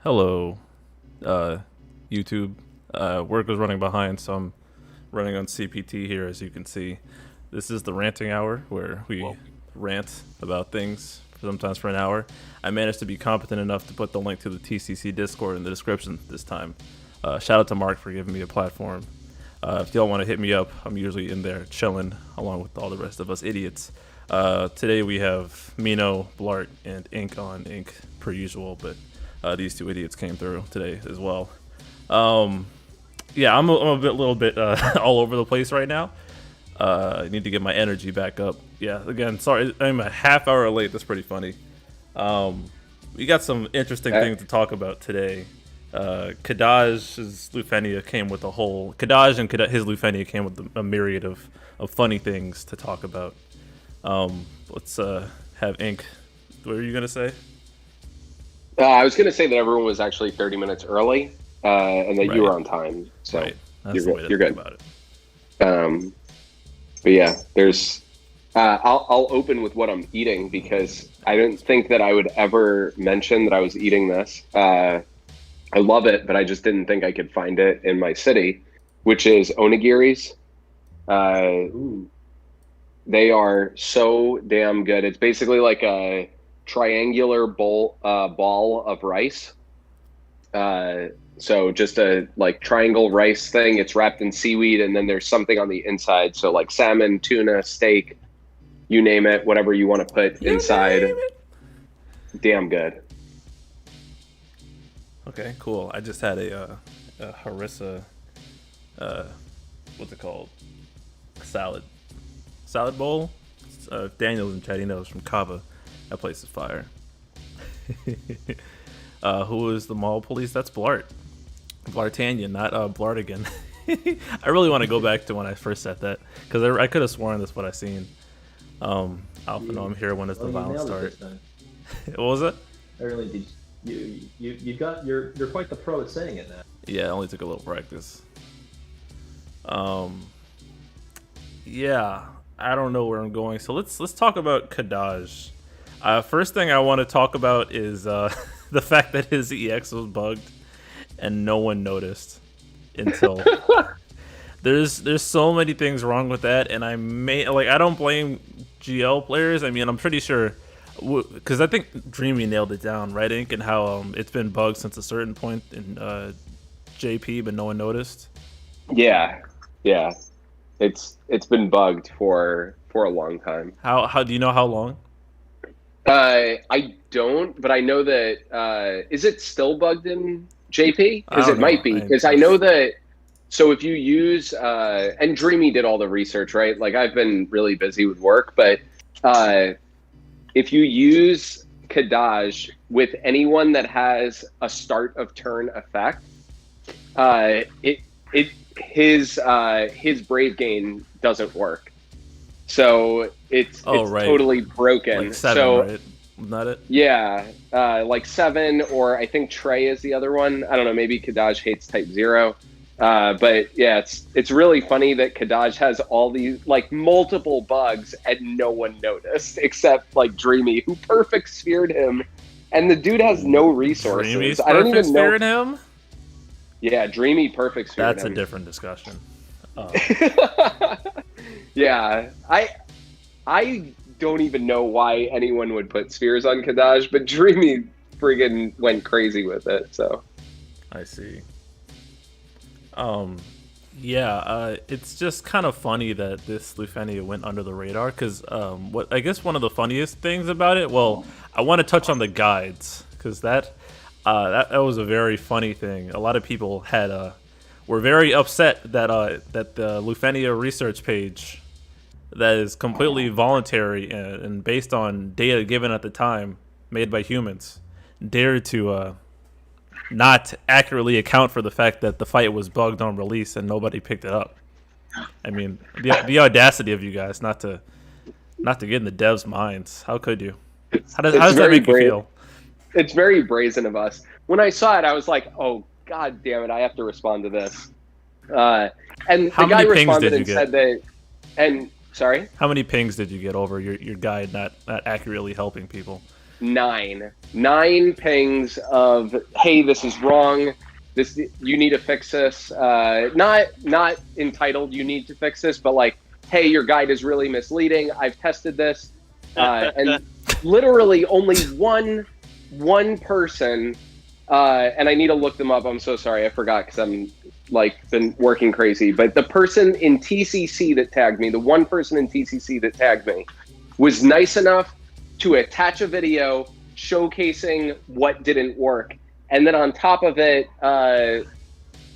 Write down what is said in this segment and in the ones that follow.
Hello, YouTube. Work was running behind, so I'm running on CPT here, as you can see. This is the ranting hour, where we rant about things, sometimes for an hour. I managed to be competent enough to put the link to the TCC Discord in the description this time. Shout out to Mark for giving me a platform. If y'all want to hit me up, I'm usually in there chilling, along with all the rest of us idiots. Today we have Mino, Bl'Art, and Ink on Ink, per usual, but these two idiots came through today as well. Yeah, I'm a little bit all over the place right now. I need to get my energy back up. Yeah, again, sorry, I'm a half hour late. That's pretty funny. We got some interesting things to talk about today. Kadaj's Lufenia came with a whole... Kadaj and his Lufenia came with a myriad of funny things to talk about. Let's have Ink. What are you going to say? I was going to say that everyone was actually 30 minutes early, and that you were on time. So That's the way to you're think good about it. But yeah, there's. I'll open with what I'm eating because I didn't think that I would ever mention that I was eating this. I love it, but I just didn't think I could find it in my city, which is onigiris. They are so damn good. It's basically like a triangular ball of rice. So just a like triangle rice thing. It's wrapped in seaweed, and then there's something on the inside. So like salmon, tuna, steak, you name it, whatever you want to put inside. Damn good. Okay, cool. I just had a harissa, what's it called? Salad bowl. Daniel's and Chatty knows from Kava. That place is fire. Who is the mall police? That's Bl'Art. Bl'Artagnan, not Bl'Artagnan. I really want to go back to when I first said that, because I could have sworn that's what I seen. Alpha, no, I'm here when does the violence start. What was it? I really did. You're quite the pro at saying it now. Yeah, it only took a little practice. Yeah, I don't know where I'm going. So let's talk about Kadaj. First thing I want to talk about is the fact that his EX was bugged and no one noticed until there's so many things wrong with that, and I don't blame GL players. I mean, I'm pretty sure because I think Dreamy nailed it down, right, Ink, and how it's been bugged since a certain point in JP, but no one noticed. Yeah. It's been bugged for a long time. How do you know how long? I don't, but I know that is it still bugged in JP? Because it might be. Because I know that. So if you use and Dreamy did all the research, right? Like I've been really busy with work, but if you use Kadaj with anyone that has a start of turn effect, his brave gain doesn't work. So it's totally broken. Like 7, right? Not it? Yeah, like 7, or I think Trey is the other one. I don't know. Maybe Kadaj hates Type 0. But yeah, it's really funny that Kadaj has all these like multiple bugs and no one noticed except like Dreamy, who perfect sphered him, and the dude has no resources. Dreamy's I don't even know. Sphered him? Yeah, Dreamy perfect sphered him. That's a different discussion. Yeah, I don't even know why anyone would put spheres on Kadaj, but Dreamy friggin' went crazy with it. So I see. Yeah, it's just kind of funny that this Lufenia went under the radar, because what I guess one of the funniest things about it, well, I want to touch on the guides, because that was a very funny thing. A lot of people were very upset that that the Lufenia research page that is completely voluntary and based on data given at the time, made by humans, dared to not accurately account for the fact that the fight was bugged on release and nobody picked it up. I mean, the audacity of you guys not to get in the devs' minds. How could you? How does that make you feel? It's very brazen of us. When I saw it, I was like, "Oh God damn it! I have to respond to this." And how the guy many pings responded did you and get? said that. And sorry, how many pings did you get over your guide not accurately helping people? nine pings of, hey, this is wrong. You need to fix this. Not entitled, you need to fix this, but like, hey, your guide is really misleading. I've tested this. And literally only one person, and I need to look them up. I'm so sorry. I forgot because I'm like been working crazy. But the person in TCC that tagged me, the one person in TCC that tagged me, was nice enough to attach a video showcasing what didn't work. And then on top of it,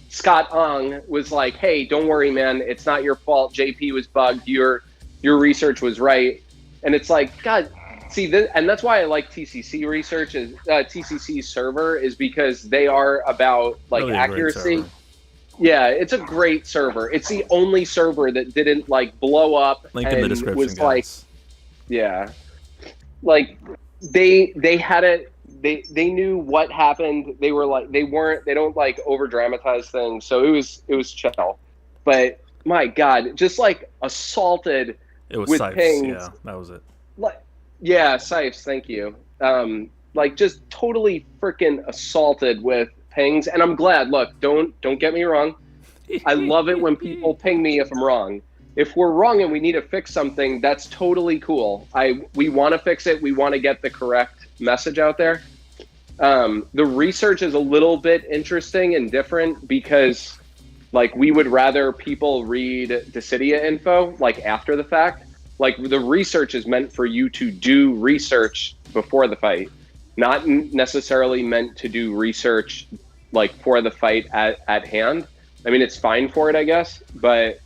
Scott Ong was like, hey, don't worry, man. It's not your fault. JP was bugged. Your research was right. And it's like, God, see, and that's why I like TCC research, is TCC server, is because they are about like really accuracy. Yeah, it's a great server. It's the only server that didn't like blow up. Link in the description, was guys. Like, yeah, like they had it. They knew what happened. They were like, they don't like over dramatize things. So it was chill. But my God, just like assaulted. It was with Sipes, pings. yeah, that was it. Like, yeah, Sipes, thank you. Like just totally freaking assaulted with pings, and I'm glad. Look, don't get me wrong. I love it when people ping me if I'm wrong. If we're wrong and we need to fix something, that's totally cool. We want to fix it. We want to get the correct message out there. The research is a little bit interesting and different because, like, we would rather people read Dissidia info, like, after the fact. Like, the research is meant for you to do research before the fight, not necessarily meant to do research, like, for the fight at hand. I mean, it's fine for it, I guess, but,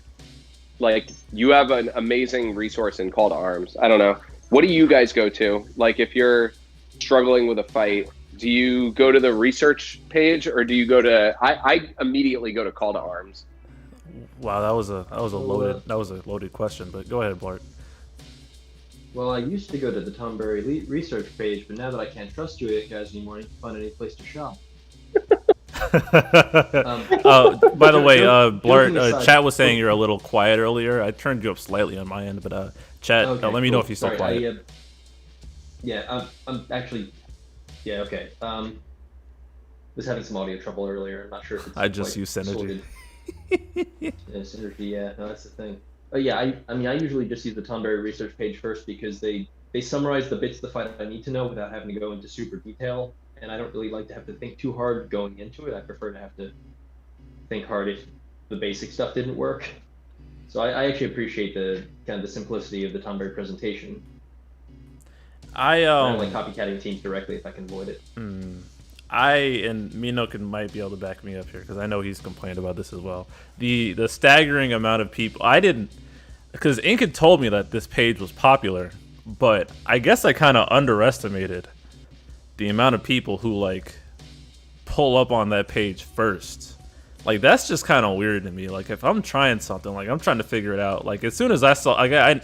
like, you have an amazing resource in Call to Arms. I don't know. What do you guys go to? Like, if you're struggling with a fight, do you go to the research page, or do you go to? I immediately go to Call to Arms. Wow, that was a loaded question. But go ahead, Blart. Well, I used to go to the Tomberry research page, but now that I can't trust you guys anymore, I need to find any place to shop. By the way, Blart, chat was saying you're a little quiet earlier. I turned you up slightly on my end, but chat, okay, let me know if you're still quiet. I'm actually. Yeah, okay. Was having some audio trouble earlier. I'm not sure if it's I just use Synergy. Yeah, Synergy, yeah, no, that's the thing. Yeah, I mean, I usually just use the Tomberry research page first because they summarize the bits of the fight I need to know without having to go into super detail, and I don't really like to have to think too hard going into it. I prefer to have to think hard if the basic stuff didn't work. So I actually appreciate the kind of the simplicity of the Tomberry presentation. I don't like copycatting teams directly if I can avoid it. And Mino might be able to back me up here because I know he's complained about this as well. The staggering amount of people. I didn't, because Ink had told me that this page was popular, but I guess I kind of underestimated the amount of people who like pull up on that page first. Like, that's just kind of weird to me. Like, if I'm trying something, like I'm trying to figure it out. Like, as soon as I saw,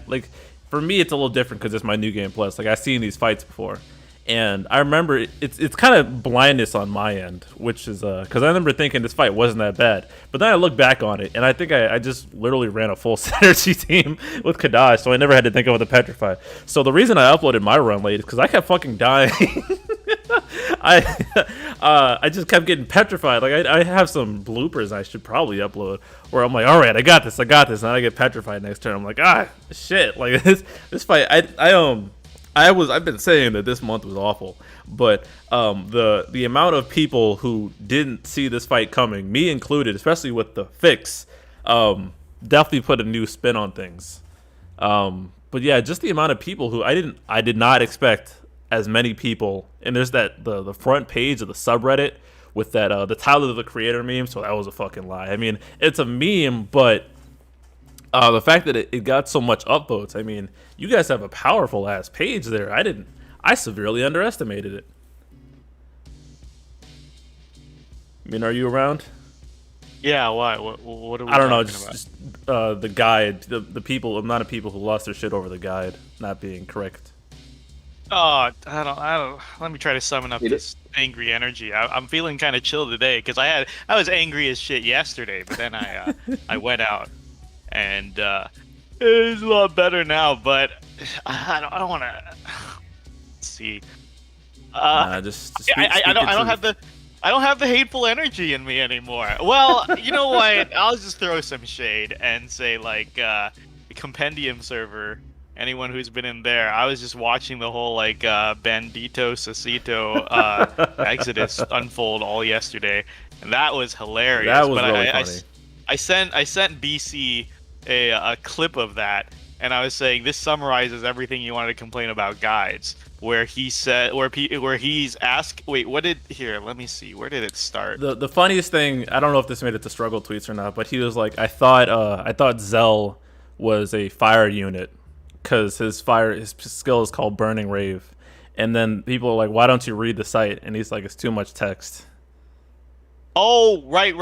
like for me, it's a little different because it's my New Game Plus. Like, I've seen these fights before. And I remember it's kind of blindness on my end, which is because I remember thinking this fight wasn't that bad. But then I look back on it, and I think I just literally ran a full synergy team with Kadaj, so I never had to think about the Petrify. So the reason I uploaded my run late is because I kept fucking dying. I just kept getting petrified. Like, I have some bloopers I should probably upload where I'm like, all right, I got this, and then I get petrified next turn. I'm like, shit, like this fight, I've been saying that this month was awful, but the amount of people who didn't see this fight coming, me included, especially with the fix, definitely put a new spin on things. But yeah, just the amount of people who I did not expect as many people. And there's the front page of the subreddit with that the Tyler the Creator meme. So that was a fucking lie. I mean, it's a meme, but the fact that it got so much upvotes, I mean, you guys have a powerful ass page there. I severely underestimated it. I mean, are you around? Yeah, why? What are we I don't know, talking just the guide, the people, amount of people who lost their shit over the guide not being correct. Oh, I don't. Let me try to summon up this angry energy. I'm feeling kind of chill today because I was angry as shit yesterday, but then I went out. And it's a lot better now, but I don't want to see. I don't have the hateful energy in me anymore. Well, you know what? I'll just throw some shade and say like the compendium server. Anyone who's been in there, I was just watching the whole like Bandito Sasito Exodus unfold all yesterday, and that was hilarious. That was really funny. I sent BC a clip of that, and I was saying this summarizes everything you wanted to complain about guides. Where he said, where he's asked, wait, what did here? Let me see. Where did it start? The funniest thing, I don't know if this made it to struggle tweets or not, but he was like, I thought Zell was a fire unit. Because his skill is called Burning Rave, and then people are like, "Why don't you read the site?" And he's like, "It's too much text." Oh, right.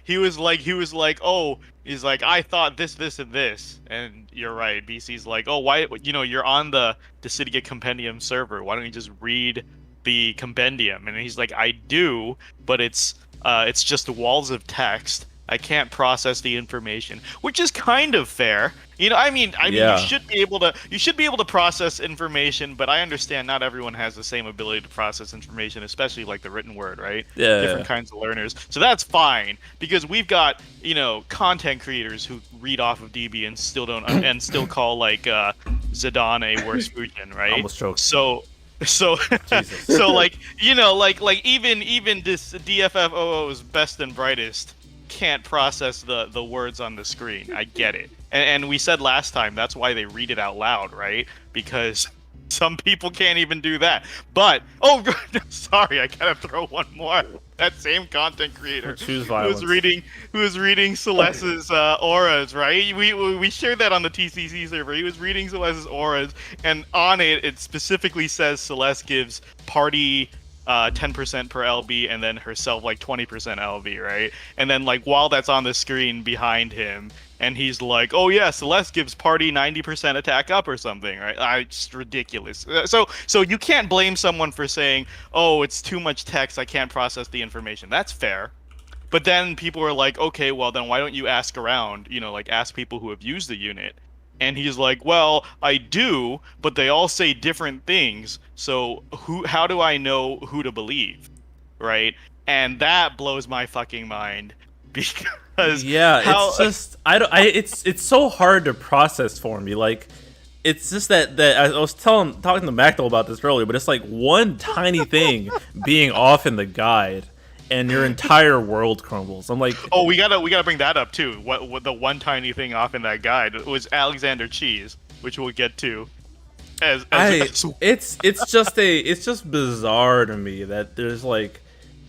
He was like, oh, he's like, I thought this, and this, and you're right. BC's like, oh, why? You're on the Dissidia Compendium server. Why don't you just read the compendium? And he's like, I do, but it's just walls of text. I can't process the information, which is kind of fair. I mean, yeah. You should be able to process information, but I understand not everyone has the same ability to process information, especially like the written word, right? Yeah. Different kinds of learners. So that's fine because we've got, content creators who read off of DB and still don't and still call like Zidane a worse Fusion, right? Almost choked. So like, even this DFFOO's best and brightest can't process the words on the screen. I get it. And we said last time that's why they read it out loud, right? Because some people can't even do that. But sorry, I gotta throw one more. That same content creator Choose violence. who was reading Celeste's auras, right? We shared that on the TCC server. He was reading Celeste's auras, and on it specifically says Celeste gives party 10% per LB, and then herself like 20% LB, right? And then like while that's on the screen behind him, and he's like, oh yeah, Celeste gives party 90% attack up or something, right? It's ridiculous. So you can't blame someone for saying, oh, it's too much text, I can't process the information. That's fair. But then people are like, okay, well then why don't you ask around, like ask people who have used the unit. And he's like, well, I do, but they all say different things. So how do I know who to believe? Right? And that blows my fucking mind because it's so hard to process for me. Like, it's just that I was talking to Macdel about this earlier, but it's like one tiny thing being off in the guide and your entire world crumbles. I'm like, oh, we gotta bring that up too. What the one tiny thing off in that guide was Alexander Cheese, which we'll get to. It's just bizarre to me that there's like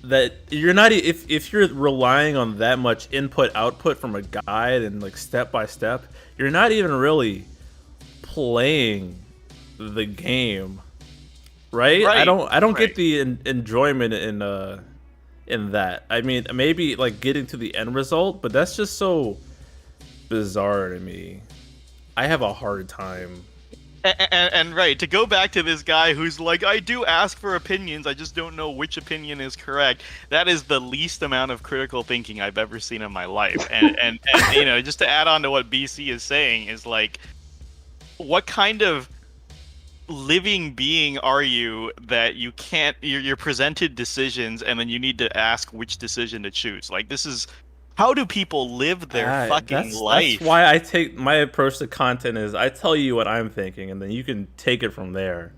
that you're not if you're relying on that much output from a guide and like step by step, you're not even really playing the game, right? I don't get the enjoyment in that. I mean, maybe like getting to the end result, but that's just so bizarre to me. I have a hard time. And right, to go back to this guy who's like, I do ask for opinions, I just don't know which opinion is correct. That is the least amount of critical thinking I've ever seen in my life. And just to add on to what BC is saying is like, what kind of living being are you that you can't, you're presented decisions and then you need to ask which decision to choose? Like, this is, how do people live their fucking life? That's why I take my approach to content is I tell you what I'm thinking and then you can take it from there.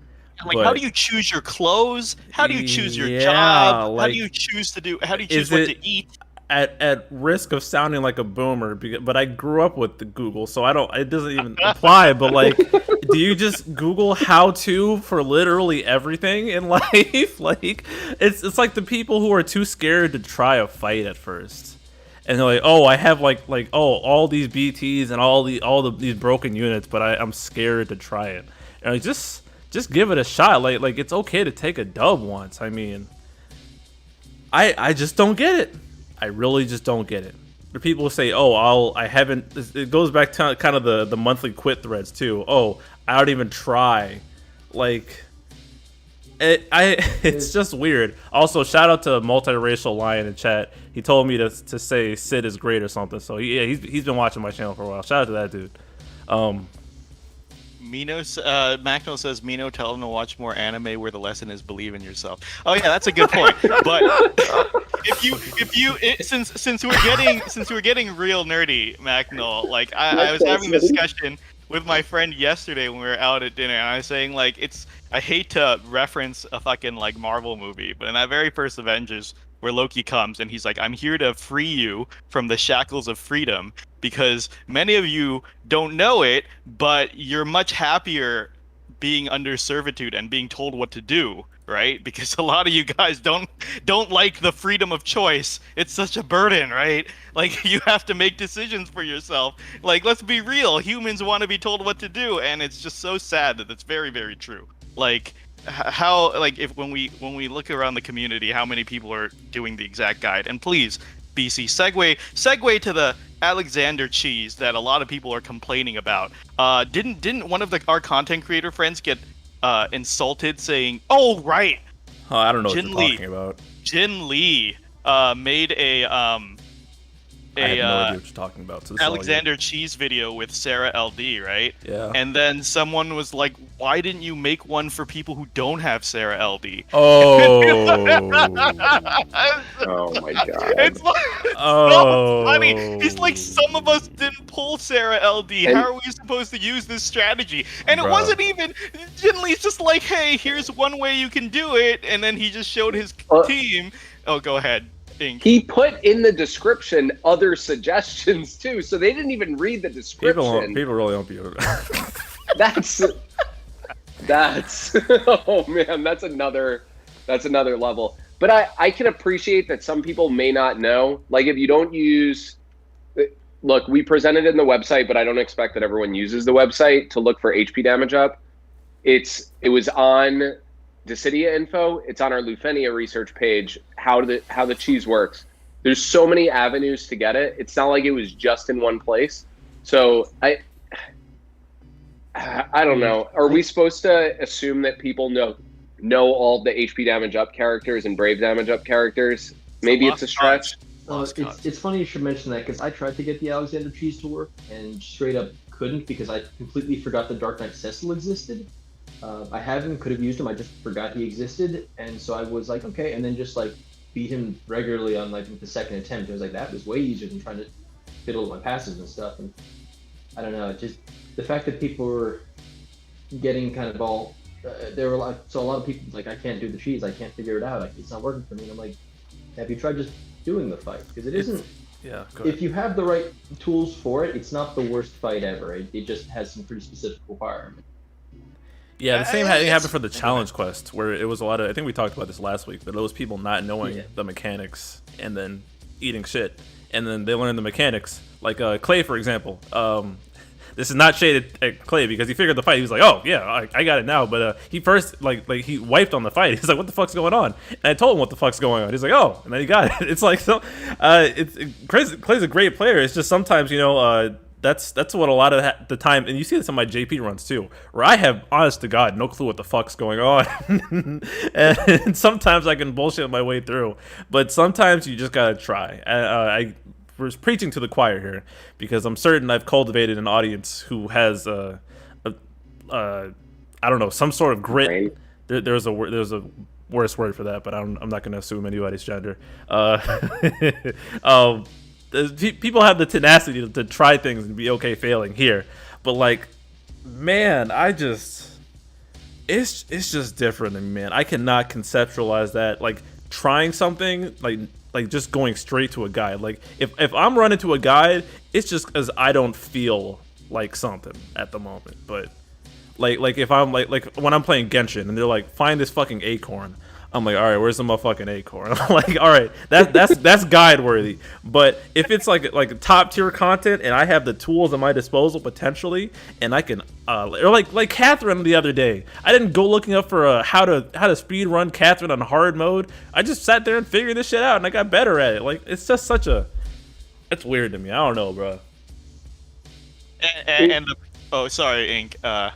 Like, how do you choose your clothes? How do you choose your job? Like, how do you choose what to eat? At risk of sounding like a boomer, but I grew up with the Google, so it doesn't even apply. But like, do you just Google how to for literally everything in life? Like, it's like the people who are too scared to try a fight at first. And they're like, oh, I have all these BTs and these broken units, but I'm scared to try it. And like, just give it a shot. Like it's okay to take a dub once. I mean, I just don't get it. I really just don't get it. The people who say, oh, I haven't. It goes back to kind of the monthly quit threads too. Oh, I don't even try. Like, it's just weird. Also, shout out to Multiracial Lion in chat. He told me to say Sid is great or something. So he's been watching my channel for a while. Shout out to that dude. Macno says, Mino, tell them to watch more anime where the lesson is believe in yourself. Oh yeah, that's a good point. But since we're getting real nerdy, Macno, like I was having a discussion with my friend yesterday when we were out at dinner, and I was saying like I hate to reference a fucking like Marvel movie, but in that very first Avengers where Loki comes and he's like, I'm here to free you from the shackles of freedom, because many of you don't know it, but you're much happier being under servitude and being told what to do, right? Because a lot of you guys don't like the freedom of choice. It's such a burden, right? Like, you have to make decisions for yourself. Like, let's be real, humans want to be told what to do, and it's just so sad that it's very, very true. Like, how, like, if when we look around the community, how many people are doing the exact guide? And please, BC, segue to the Alexander cheese that a lot of people are complaining about. Didn't one of our content creator friends get insulted, saying, "Oh right, I don't know what you're talking about." Jin Lee made I have no idea what you're talking about. So Alexander Cheese video with Sarah LD, right? Yeah. And then someone was like, "Why didn't you make one for people who don't have Sarah LD?" Oh. Oh my god. It's so funny. He's like, some of us didn't pull Sarah LD. How are we supposed to use this strategy? And it wasn't even. Jin Lee's just like, "Hey, here's one way you can do it," and then he just showed his team. Oh, go ahead. He put in the description other suggestions too, so they didn't even read the description. People really don't be. That's oh man, that's another level. But I can appreciate that some people may not know. Like, if you don't use, look, we presented it in the website, but I don't expect that everyone uses the website to look for HP damage up. It was on Dissidia info. It's on our Lufenia research page, how the cheese works. There's so many avenues to get it. It's not like it was just in one place. So I don't know. Are we supposed to assume that people know all the HP damage up characters and Brave damage up characters? Maybe it's a stretch. It's funny you should mention that, because I tried to get the Alexander cheese to work and straight up couldn't, because I completely forgot the Dark Knight Cecil existed. I could have used him, I just forgot he existed, and so I was like, okay, and then just like beat him regularly on like the second attempt. I was like, that was way easier than trying to fiddle with my passes and stuff. And I don't know, just the fact that people were getting kind of all, there were a lot of people like, I can't do the cheese, I can't figure it out, like, it's not working for me. And I'm like, have you tried just doing the fight? Because it isn't. Yeah. If you have the right tools for it, it's not the worst fight ever. It just has some pretty specific requirements. Yeah, the same thing happened for the challenge quest, where it was a lot of, I think we talked about this last week, but those people not knowing the mechanics and then eating shit, and then they learn the mechanics. Like Clay, for example. This is not shaded at Clay, because he figured the fight. He was like, "Oh yeah, I got it now." But he first like he wiped on the fight. He's like, "What the fuck's going on?" And I told him what the fuck's going on. He's like, "Oh," and then he got it. It's like, so Clay's a great player. It's just sometimes, you know, that's what a lot of the time, and you see this on my JP runs too, where I have, honest to God, no clue what the fuck's going on. And sometimes I can bullshit my way through, but sometimes you just gotta try. I was preaching to the choir here, because I'm certain I've cultivated an audience who has I don't know, some sort of grit. There's a worse word for that, but I'm not going to assume anybody's gender. People have the tenacity to try things and be okay failing here, but like, man, it's just different than me, man. I cannot conceptualize that, like, trying something like just going straight to a guide. Like, if I'm running to a guide, it's just because I don't feel like something at the moment. But like if I'm like when I'm playing Genshin and they're like, find this fucking acorn, I'm like, all right, where's the motherfucking acorn? I'm like, all right, that's guide worthy. But if it's like top tier content and I have the tools at my disposal potentially, and I can or like Catherine the other day, I didn't go looking up for how to speed run Catherine on hard mode. I just sat there and figured this shit out, and I got better at it. Like, it's just it's weird to me. I don't know, bro. Oh, sorry, Ink. Go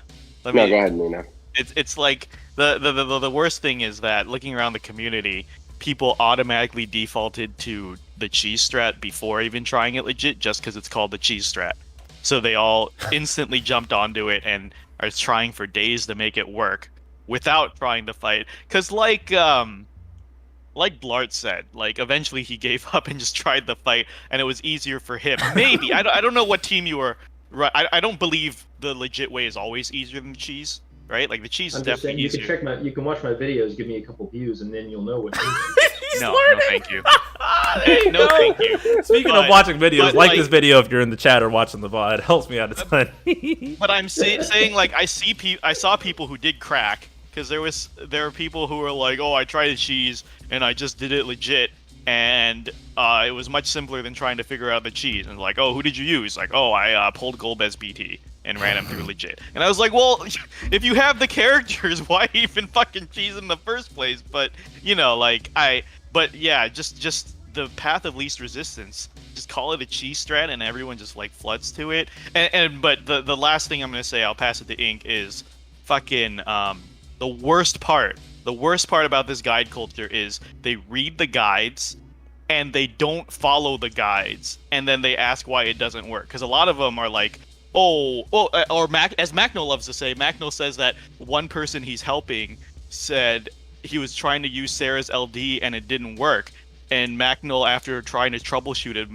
ahead, Nina. It's like the worst thing is that looking around the community, people automatically defaulted to the cheese strat before even trying it legit, just because it's called the cheese strat. So they all instantly jumped onto it and are trying for days to make it work without trying to fight. Because like Bl'Art said, like eventually he gave up and just tried the fight, and it was easier for him. Maybe I don't know what team you were. Right, I don't believe the legit way is always easier than the cheese. Right, like the cheese is definitely easier. You can watch my videos, give me a couple views, and then you'll know what. No, thank you. No, thank you. Speaking of watching videos, like this video if you're in the chat or watching the VOD. It helps me out a ton. But I'm saying like I saw people who did crack, because there were people who were like, oh, I tried the cheese and I just did it legit, and it was much simpler than trying to figure out the cheese. And like, oh, who did you use? Like, oh, I pulled Golbez BT and ran him through legit. And I was like, well, if you have the characters, why even fucking cheese in the first place? But you know, like but yeah, just the path of least resistance. Just call it a cheese strat, and everyone just like floods to it. But the last thing I'm gonna say, I'll pass it to Ink, is fucking the worst part about this guide culture is they read the guides and they don't follow the guides, and then they ask why it doesn't work. Because a lot of them are like, as Macno loves to say, Macno says that one person he's helping said he was trying to use Sarah's LD and it didn't work. And Macno, after trying to troubleshoot it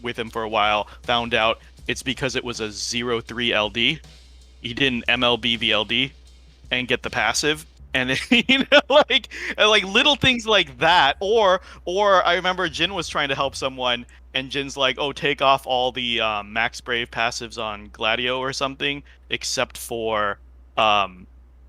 with him for a while, found out it's because it was a 0-3 LD. He didn't MLB the LD and get the passive. And like little things like that, or I remember Jin was trying to help someone, and Jin's like, "Oh, take off all the Max Brave passives on Gladio or something, except for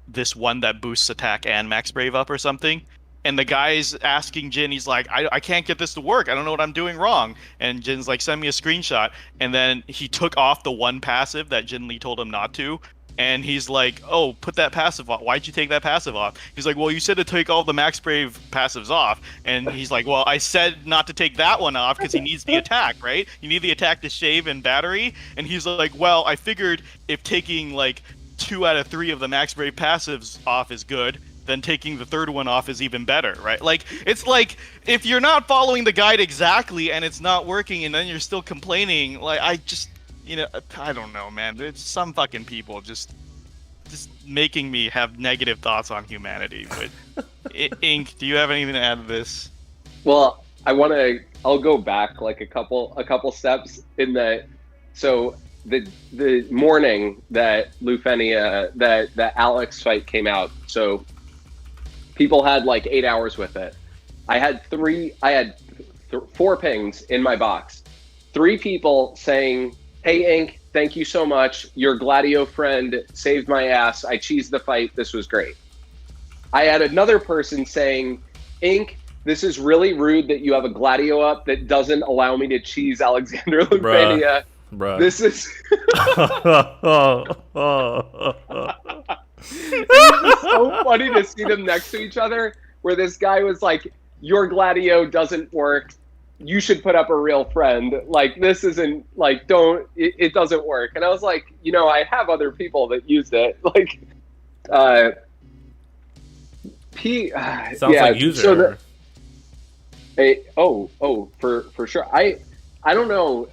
this one that boosts attack and Max Brave up or something." And the guy's asking Jin, he's like, I can't get this to work. I don't know what I'm doing wrong. And Jin's like, send me a screenshot. And then he took off the one passive that Jin Lee told him not to. And he's like, oh, put that passive off. Why'd you take that passive off? He's like, well, you said to take all the Max Brave passives off. And he's like, well, I said not to take that one off because he needs the attack, right? You need the attack to shave and battery. And he's like, well, I figured if taking like 2 out of 3 of the Max Brave passives off is good, then taking the third one off is even better, right? Like, it's like, if you're not following the guide exactly and it's not working and then you're still complaining, like, I don't know, man. There's some fucking people just making me have negative thoughts on humanity. But Ink, do you have anything to add to this? Well, I'll go back like a couple steps in that. So the morning that Lufenia, that Alex fight came out, so people had like 8 hours with it. I had 4 pings in my box. 3 people saying, hey, Ink, thank you so much. Your Gladio friend saved my ass. I cheesed the fight. This was great. I had another person saying, Ink, this is really rude that you have a Gladio up that doesn't allow me to cheese Alexander Lufenia. Bruh. This is... It's so funny to see them next to each other, where this guy was like, your Gladio doesn't work. You should put up a real friend. Like, this isn't, like, it doesn't work. And I was like, I have other people that used it. Like, sounds like user. So for sure. I don't know.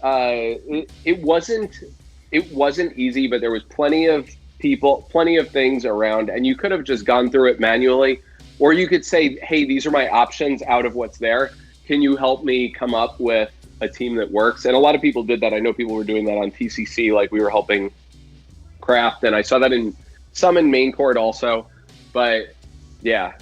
It wasn't easy, but there was plenty of people, plenty of things around, and you could have just gone through it manually, or you could say, hey, these are my options out of what's there. Can you help me come up with a team that works? And a lot of people did that. I know people were doing that on TCC, like we were helping craft, and I saw that in main court also. But yeah,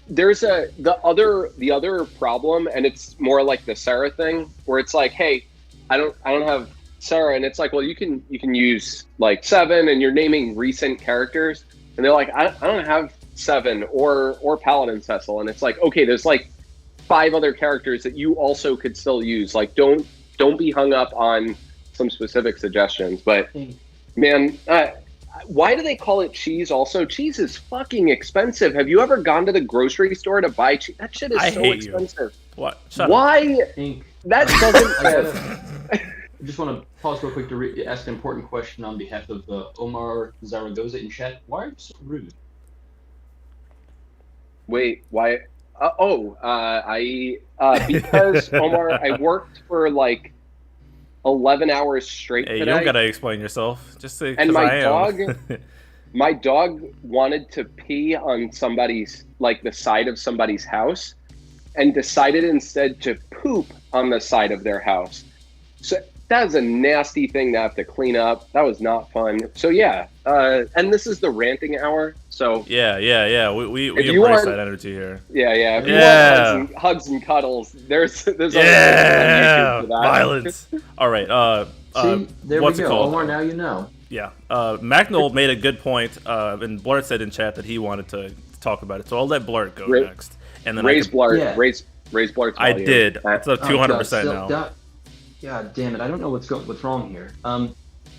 there's the other problem, and it's more like the Sarah thing, where it's like, hey, I don't have Sarah, and it's like, well, you can use like 7, and you're naming recent characters, and they're like, I don't have 7 or Paladin Cecil, and it's like, okay, there's like 5 other characters that you also could still use. Like, don't be hung up on some specific suggestions. But man, why do they call it cheese? Also, cheese is fucking expensive. Have you ever gone to the grocery store to buy cheese? That shit is so expensive. What? Why? That doesn't. I just want to pause real quick to ask an important question on behalf of Omar Zaragoza in chat. Why are you so rude? Wait, why? Because Omar, I worked for like 11 hours straight Hey, today. you don't gotta explain yourself. Just say. And my dog, am. my dog wanted to pee on somebody's, like the side of somebody's house, and decided instead to poop on the side of their house. So that was a nasty thing to have to clean up. That was not fun. So yeah, and this is the ranting hour. So Yeah. We If you embrace want- that energy here. yeah. If you Yeah. want hugs and cuddles, there's other things on Yeah, YouTube for that. violence. All right. See, there what's we it go. called? Omar, now you know. Yeah. Macnold made a good point, and Bl'Art said in chat that he wanted to talk about it. So I'll let Bl'Art go Ra- next, and then Raise I can, Bl'Art. Yeah. Raise Bl'Art's I volume. did. It's up 200% God, now. God damn it! I don't know what's wrong here.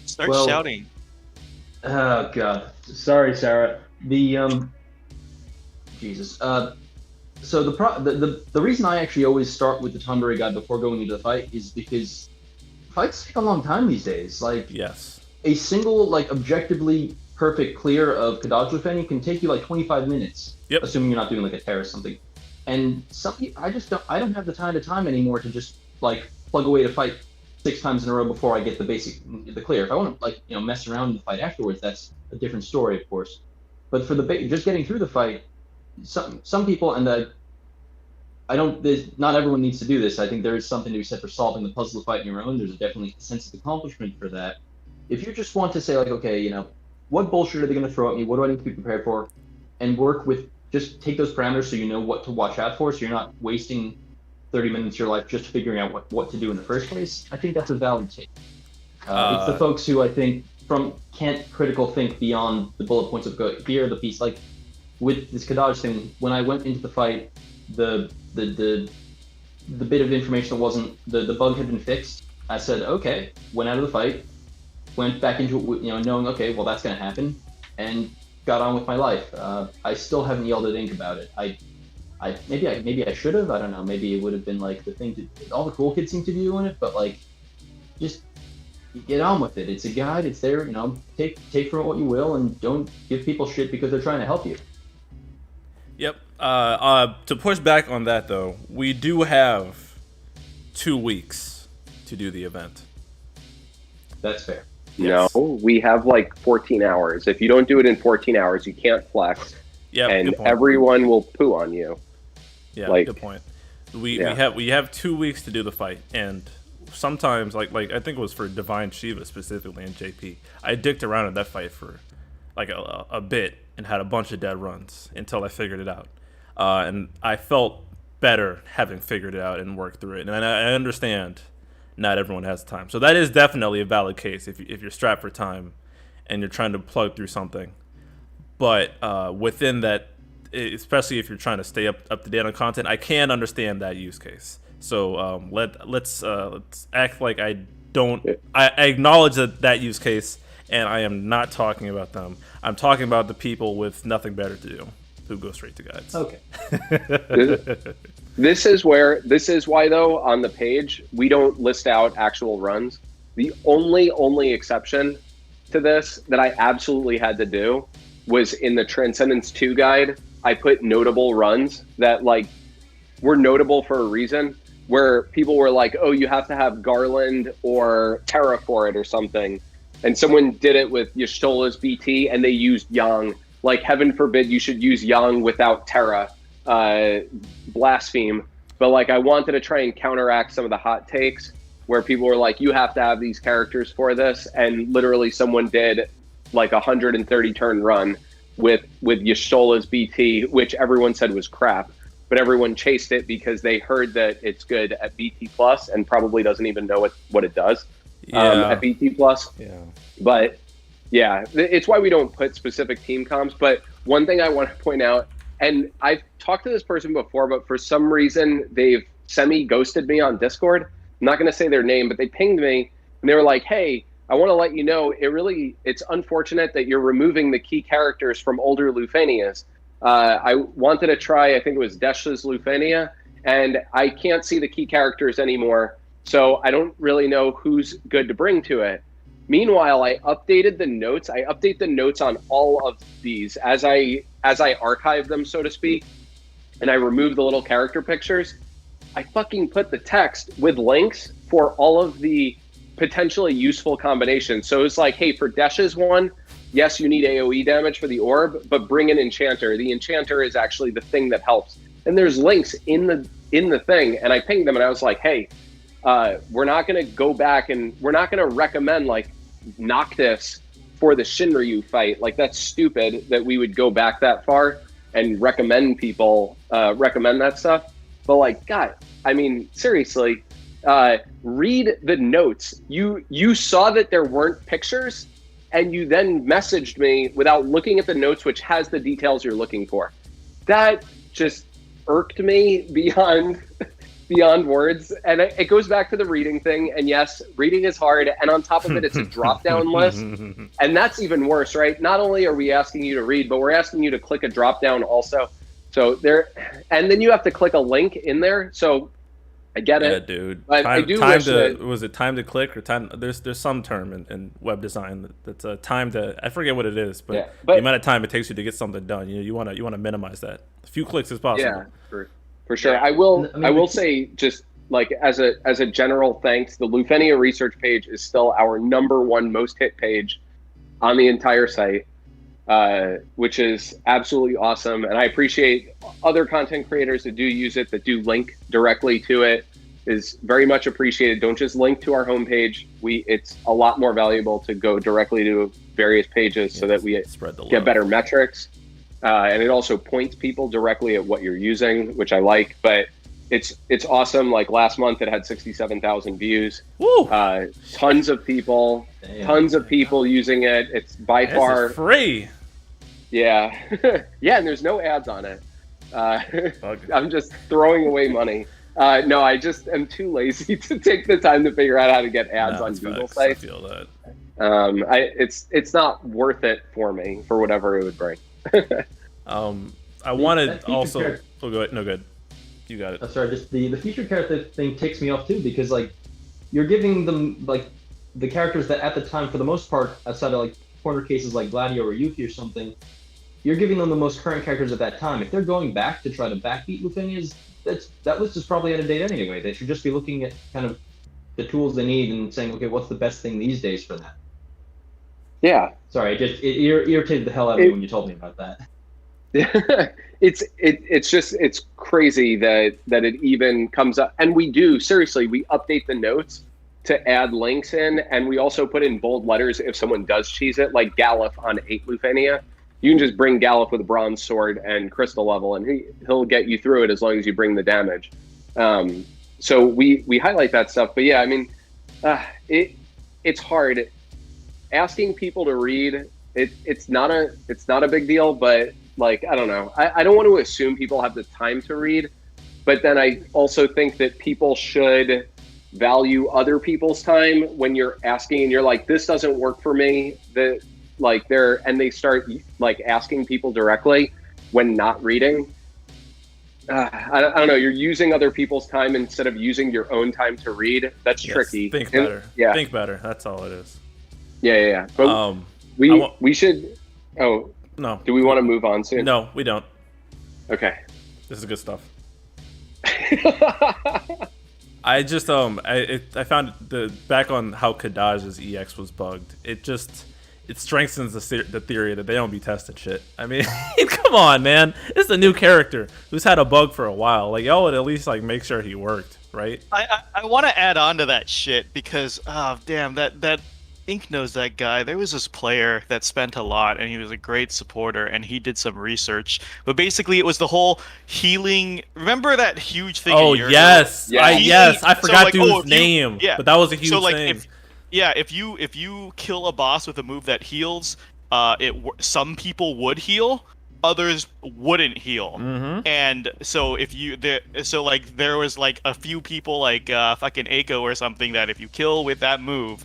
Start Well- shouting. Oh god. Sorry, Sarah. Jesus. So the reason I actually always start with the Tonberry guide before going into the fight is because fights take a long time these days. Like Yes. a single like objectively perfect clear of Kadaj Lufenia can take you like 25 minutes. Yep. Assuming you're not doing like a tear or something. And I don't have the time anymore to just like plug away to fight 6 times in a row before I get the clear. If I want to like mess around in the fight afterwards, that's a different story, of course. But for just getting through the fight, some people, and not everyone needs to do this. I think there is something to be said for solving the puzzle of fight on your own. There's definitely a sense of accomplishment for that. If you just want to say like, okay, what bullshit are they going to throw at me? What do I need to be prepared for? And just take those parameters so you know what to watch out for, so you're not wasting 30 minutes of your life just figuring out what to do in the first place. I think that's a valid take. It's the folks who I think can't critical think beyond the bullet points of here, the piece. Like with this Kadaj thing, when I went into the fight, the bit of information that wasn't the bug had been fixed. I said, okay, went out of the fight, went back into it, knowing, okay, well that's gonna happen, and got on with my life. I still haven't yelled at Ink about it. Maybe I should have. I don't know. Maybe it would have been like the thing all the cool kids seem to be doing it, but like, just get on with it. It's a guide. It's there. Take from it what you will, and don't give people shit because they're trying to help you. Yep. To push back on that though, we do have 2 weeks to do the event. That's fair. Yes. No, we have like 14 hours. If you don't do it in 14 hours, you can't flex, Yeah. and Good point. everyone will poo on you. Yeah, like- good point. We have 2 weeks to do the fight, and sometimes like I think it was for Divine Shiva specifically in JP. I dicked around in that fight for like a bit and had a bunch of dead runs until I figured it out, and I felt better having figured it out and worked through it. And I understand not everyone has time, so that is definitely a valid case if you're strapped for time and you're trying to plug through something. But within that, especially if you're trying to stay up to date on content, I can understand that use case. So let's act like I don't. I acknowledge that use case, and I am not talking about them. I'm talking about the people with nothing better to do who go straight to guides. Okay. This is why though on the page we don't list out actual runs. The only exception to this that I absolutely had to do was in the Transcendence 2 guide. I put notable runs that like were notable for a reason, where people were like, oh, you have to have Garland or Terra for it or something. And someone did it with Y'shtola's BT and they used Yang. Like, heaven forbid you should use Yang without Terra. Blaspheme. But like, I wanted to try and counteract some of the hot takes where people were like, you have to have these characters for this. And literally someone did like 130 turn run with Y'shtola's BT, which everyone said was crap. But everyone chased it because they heard that it's good at BT Plus and probably doesn't even know what it does at BT Plus. Yeah. But yeah, it's why we don't put specific team comps. But one thing I want to point out, and I've talked to this person before, but for some reason they've semi-ghosted me on Discord. I'm not going to say their name, but they pinged me and they were like, hey, I want to let you know, it's unfortunate that you're removing the key characters from older Lufenias. I wanted to try, I think it was Desh's Lufenia, and I can't see the key characters anymore, so I don't really know who's good to bring to it. Meanwhile, I updated the notes. I update the notes on all of these as I archive them, so to speak, and I remove the little character pictures. I fucking put the text with links for all of the potentially useful combinations. So it's like, hey, for Desh's one, yes, you need AoE damage for the orb, but bring an enchanter. The enchanter is actually the thing that helps. And there's links in the thing, and I pinged them and I was like, hey, we're not going to go back and we're not going to recommend like Noctis for the Shinryu fight. Like, that's stupid that we would go back that far and recommend people recommend that stuff. But like, God, I mean, seriously, read the notes. You saw that there weren't pictures, and you then messaged me without looking at the notes, which has the details you're looking for. That just irked me beyond words. And it goes back to the reading thing. And yes, reading is hard. And on top of it, it's a drop-down list. And that's even worse, right? Not only are we asking you to read, but we're asking you to click a drop-down also. So there, and then you have to click a link in there. So I get it. Yeah, dude. I do wish that, was it time to click or time? There's some term in web design that's a time to. I forget what it is, but the amount of time it takes you to get something done. You want to minimize that. A few clicks as possible. Yeah, for sure. I will say, just like as a general thanks, the Lufenia research page is still our #1 most hit page on the entire site, which is absolutely awesome. And I appreciate other content creators that do use it, that do link directly to it, is very much appreciated. Don't just link to our homepage. It's a lot more valuable to go directly to various pages so that we get better metrics. And it also points people directly at what you're using, which I like. But it's awesome. Like last month, it had 67,000 views. Woo! Tons of people using it. It's by far free. Yeah, yeah, and there's no ads on it. I'm just throwing away money. No, I just am too lazy to take the time to figure out how to get ads on Google sites. I feel that. It's not worth it for me for whatever it would bring. I wanted also. Oh, go ahead. No, good. You got it. Sorry, just the feature character thing ticks me off too, because like you're giving them like the characters that at the time, for the most part, outside of like corner cases like Gladio or Yuki or something, you're giving them the most current characters at that time. If they're going back to try to backbeat Lufenia's, that list is probably out of date anyway. They should just be looking at kind of the tools they need and saying, okay, what's the best thing these days for that? Yeah. Sorry, it irritated the hell out of me when you told me about that. It's crazy that it even comes up. And we update the notes to add links in, and we also put in bold letters if someone does cheese it, like Galuf on 8 Lufenia. You can just bring Galuf with a bronze sword and crystal level, and he'll get you through it as long as you bring the damage. So we highlight that stuff. But yeah, I mean, it's hard. Asking people to read, it's not a big deal, but like, I don't know. I don't want to assume people have the time to read, but then I also think that people should value other people's time when you're asking and you're like, this doesn't work for me. And they start like asking people directly when not reading. I don't know. You're using other people's time instead of using your own time to read. That's tricky. Think better. Think better. That's all it is. Yeah. But we should. Oh no. Do we want to move on soon? No, we don't. Okay. This is good stuff. I just I found back on how Kadaj's EX was bugged. It strengthens the theory that they don't be testing shit. I mean, come on, man. This is a new character who's had a bug for a while. Like, y'all would at least like make sure he worked, right? I want to add on to that shit because, oh damn, that Ink knows that guy. There was this player that spent a lot, and he was a great supporter, and he did some research. But basically, it was the whole healing. Remember that huge thing? Oh yes, yes. I forgot dude's name. Yeah, but that was a huge thing. If you kill a boss with a move that heals, some people would heal, others wouldn't heal. Mm-hmm. And so there was like a few people like fucking Eiko or something that if you kill with that move,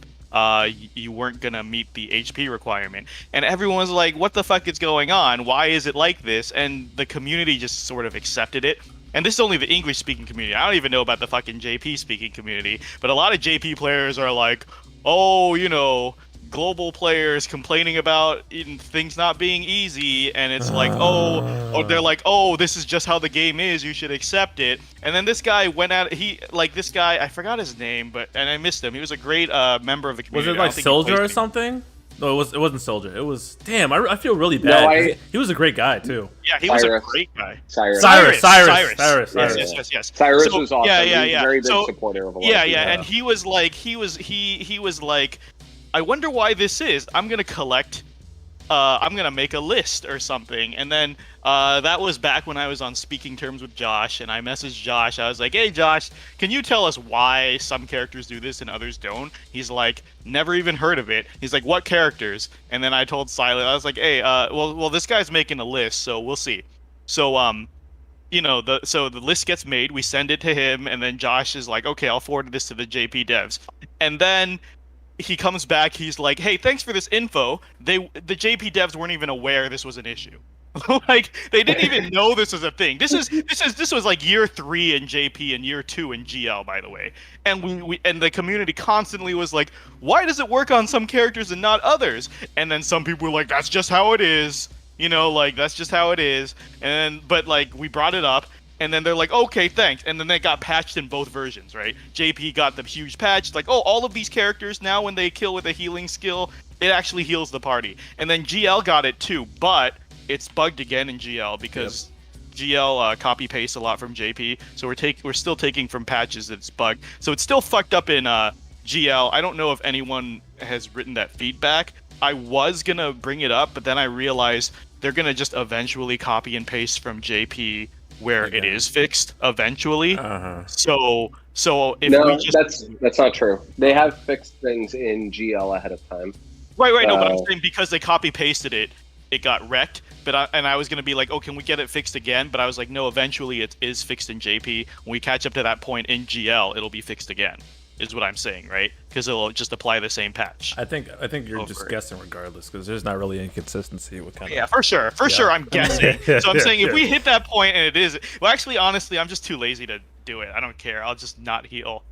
you weren't gonna meet the HP requirement. And everyone was like, what the fuck is going on? Why is it like this? And the community just sort of accepted it. And this is only the English-speaking community. I don't even know about the fucking JP-speaking community. But a lot of JP players are like, oh, global players complaining about things not being easy, and it's like, or they're like, oh, this is just how the game is, you should accept it. And then this guy went out, this guy, I forgot his name, and I missed him. He was a great member of the community. Was it like Soldier or something? No, it wasn't Soldier. It was, damn, I feel really bad. No, he was a great guy too. Yeah, he was a great guy. Cyrus. Yes. Cyrus was awesome. Yeah. He was a very big supporter of a lot of people. And he was like, I wonder why this is. I'm gonna collect. I'm gonna make a list or something. And then that was back when I was on speaking terms with Josh, and I messaged Josh. I was like, "Hey, Josh, can you tell us why some characters do this and others don't?" He's like, "Never even heard of it." He's like, "What characters?" And then I told Silent, I was like, "Hey, well, this guy's making a list, so we'll see." So so the list gets made. We send it to him, and then Josh is like, "Okay, I'll forward this to the JP devs," and then he comes back, he's like, "Hey, thanks for this info." The JP devs weren't even aware this was an issue. Like, they didn't even know this was a thing. This was like year 3 in JP and year 2 in GL, by the way. And we the community constantly was like, "Why does it work on some characters and not others?" And then some people were like, "That's just how it is." That's just how it is. But we brought it up. And then they're like, "Okay, thanks." And then they got patched in both versions, right? JP got the huge patch, like, "Oh, all of these characters now, when they kill with a healing skill, it actually heals the party." And then GL got it too, but it's bugged again in GL because GL copy paste a lot from JP. So we're still taking from patches that's bugged. So it's still fucked up in GL. I don't know if anyone has written that feedback. I was gonna bring it up, but then I realized they're gonna just eventually copy and paste from JP where it is fixed eventually. So if that's not true. They have fixed things in GL ahead of time. Right. No, but I'm saying because they copy pasted it, it got wrecked. But I was gonna be like, "Oh, can we get it fixed again?" But I was like, "No, eventually it is fixed in JP. When we catch up to that point in GL, it'll be fixed again." Is what I'm saying, right? Because it'll just apply the same patch. I think you're just guessing regardless, because there's not really inconsistency with kind of. Yeah, for sure, I'm guessing. So I'm saying if we hit that point and it is, well, actually, honestly, I'm just too lazy to do it. I don't care. I'll just not heal.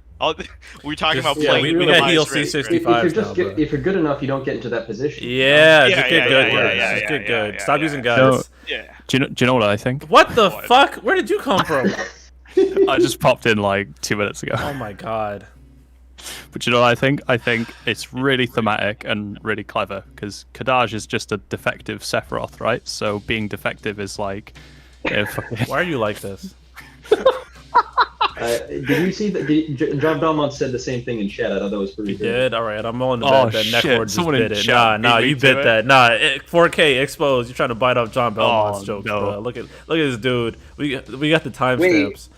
We're talking about playing. We got heal C65. If you're good enough, you don't get into that position. Just get good. Stop using guns. Do you know what I think? What the fuck? Where did you come from? I just popped in like 2 minutes ago. Oh my god. But you know what I think? I think it's really thematic and really clever, because Kadaj is just a defective Sephiroth, right? So being defective is like... Why are you like this? Did you see that? John Belmont said the same thing in chat. I thought that was pretty good. He did? Alright, I'm willing to bet that Neclord just bit it. Nah, you bit that. 4K exposed. You're trying to bite off John Belmont's jokes, bro. Look at this dude. We got the timestamps.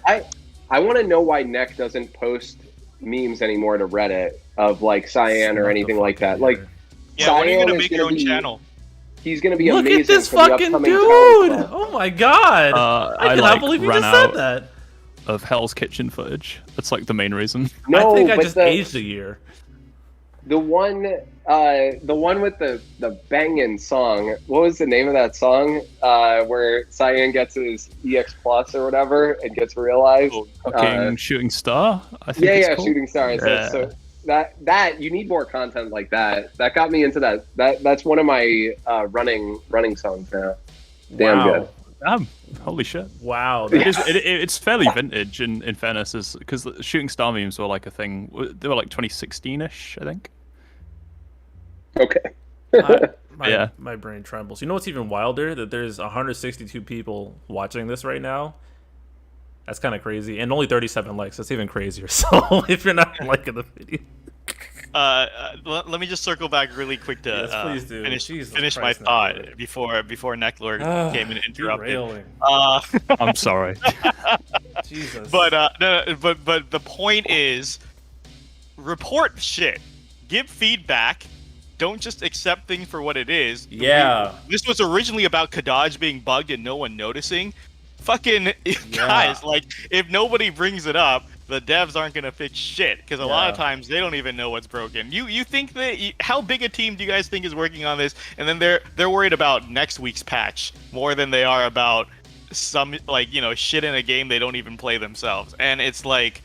I want to know why Neck doesn't post memes anymore to Reddit of like Cyan or anything like that. Like, Cyan when are you gonna make your own channel? He's gonna be amazing. Look at this fucking dude! Oh my god! I cannot believe you just said that. Of Hell's Kitchen footage. That's like the main reason. No, I think I just aged a year. The one with the banging song. What was the name of that song? Where Cyan gets his EX Plus or whatever and gets realized. Shooting Star. I think it's called. Shooting Star. Yeah. So that you need more content like that. That got me into that. That's one of my running songs now. Damn good. Damn. Holy shit. Wow. It's fairly vintage in fairness, because the Shooting Star memes were like a thing. They were like 2016-ish, I think. Okay. My brain trembles. You know what's even wilder? That there's 162 people watching this right now. That's kind of crazy. And only 37 likes. That's even crazier. So if you're not liking the video. Let me just circle back really quick to please do. finish my thought before Neclord came and interrupted. I'm sorry. Jesus. But the point is, report shit, give feedback. Don't just accept things for what it is. Yeah. This was originally about Kadaj being bugged and no one noticing. Fucking guys, like, if nobody brings it up, the devs aren't gonna fix shit, because a lot of times they don't even know what's broken. You think that how big a team do you guys think is working on this? And then they're worried about next week's patch more than they are about some shit in a game they don't even play themselves. And it's like,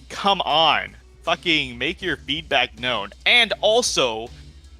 come on, fucking make your feedback known. And also,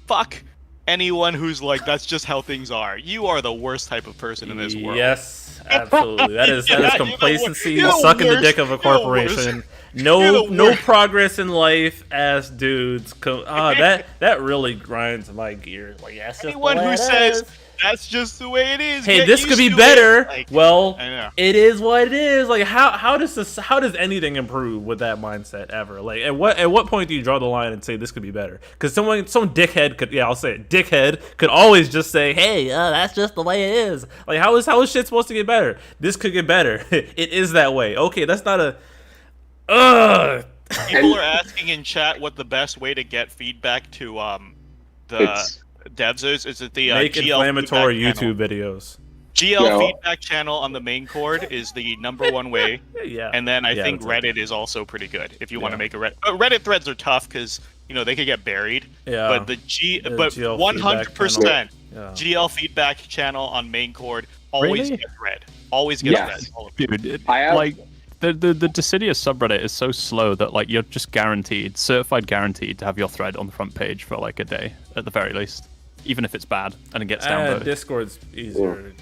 fuck anyone who's like, that's just how things are. You are the worst type of person in this world. Yes, absolutely. That is complacency, you're the sucking the worst. dick of a You're the worst. corporation. You're the No worst. progress in life, ass dudes. That really grinds my gears. Like, yeah, Anyone who says that's just the way it is. hey, get this could used be to better. it. Like, Well, I know. it is what it is. Like, how does anything improve with that mindset ever? Like, at what point do you draw the line and say this could be better? Because some dickhead could, I'll say it, dickhead could always just say, hey, that's just the way it is. Like, how is shit supposed to get better? This could get better. It is that way. Okay, that's not a. People are asking in chat what the best way to get feedback to the devs is. Is it the make GL inflammatory feedback YouTube channel? videos. GL feedback channel on the main cord is the #1 way. Yeah. And then I think that's Reddit is also pretty good if you want to make a Reddit. Reddit threads are tough because they could get buried. Yeah. But the GL 100% Yeah. GL feedback channel on main cord always Really? gets read. Always gets read. All of it. Dude, I have- like the Dissidia subreddit is so slow that like you're just certified guaranteed to have your thread on the front page for like a day at the very least, even if it's bad and it gets downvoted. Discord's easier.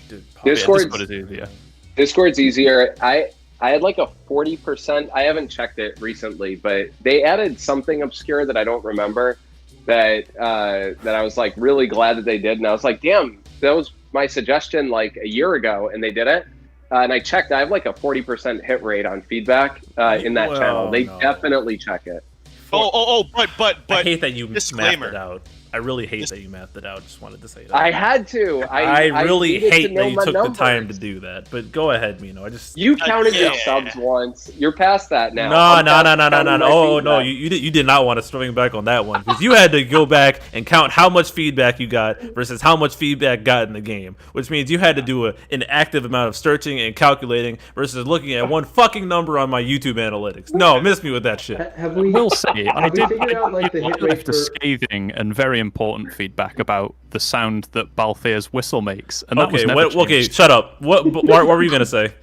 Discord's is easier. Discord's easier. I had like a 40%. I haven't checked it recently, but they added something obscure that I don't remember. That I was like really glad that they did, and I was like, damn, that was my suggestion like a year ago, and they did it. And I checked. I have like a 40% hit rate on feedback in that channel. They definitely check it. But I hate that you disclaimer. mapped it out. I really hate that you mapped it out. Just wanted to say that. I had to. I really needed to hate know that you my took numbers. the time to do that. But go ahead, Mino. You counted your Yeah. subs once. You're past that now. No. Oh no, you did not want to swing back on that one because you had to go back and count how much feedback you got versus how much feedback got in the game, which means you had to do an active amount of searching and calculating versus looking at one fucking number on my YouTube analytics. No, miss me with that shit. Have we? I will say, I Have we did figured out like the hit rate left a for? scathing and very important feedback about the sound that Balthier's whistle makes, and that was Okay, never okay, changed. shut up. What were you gonna say?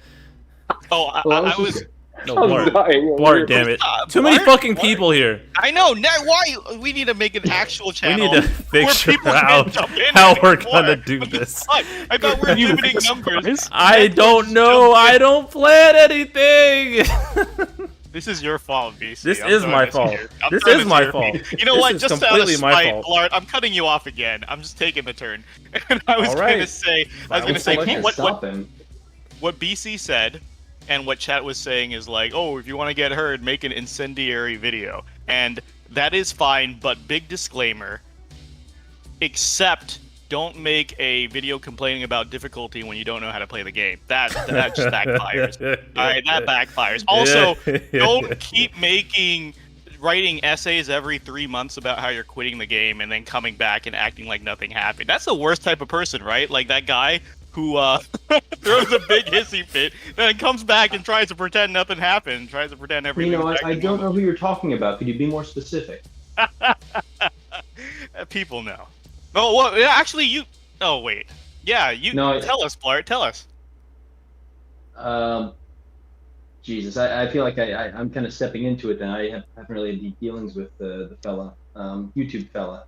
Oh, I was. No, I'm Bart. dying. Bart, damn it. Too many Bart? fucking people here. I know. Now, why we need to make an actual We channel? need to figure people out can jump in how we're anymore. gonna do What the this. fuck? I thought we were You limiting make a numbers. surprise? I don't know. I don't plan anything. This is your fault, BC. This I'm is throwing my this fault. here. I'm This throwing is my here. fault. You know This what? is Just out of completely my spite, fault. Bl'Art, I'm cutting you off again. I'm just taking the turn. And I was All going right. to say, Can't what stop him. BC said and what chat was saying is like, oh, if you want to get heard, make an incendiary video. And that is fine, but big disclaimer, except don't make a video complaining about difficulty when you don't know how to play the game. That just backfires. All right, that backfires. Also, don't keep writing essays every 3 months about how you're quitting the game and then coming back and acting like nothing happened. That's the worst type of person, right? Like that guy who throws a big hissy fit, then comes back and tries to pretend nothing happened, tries to pretend everything. I don't know who you're talking about. Could you be more specific? People know. Oh, well, yeah, actually, you. Oh, wait. Yeah, you. No, tell us, Bl'Art. Tell us. Jesus, I feel like I'm kind of stepping into it now. I haven't really had deep dealings with the fella, YouTube fella.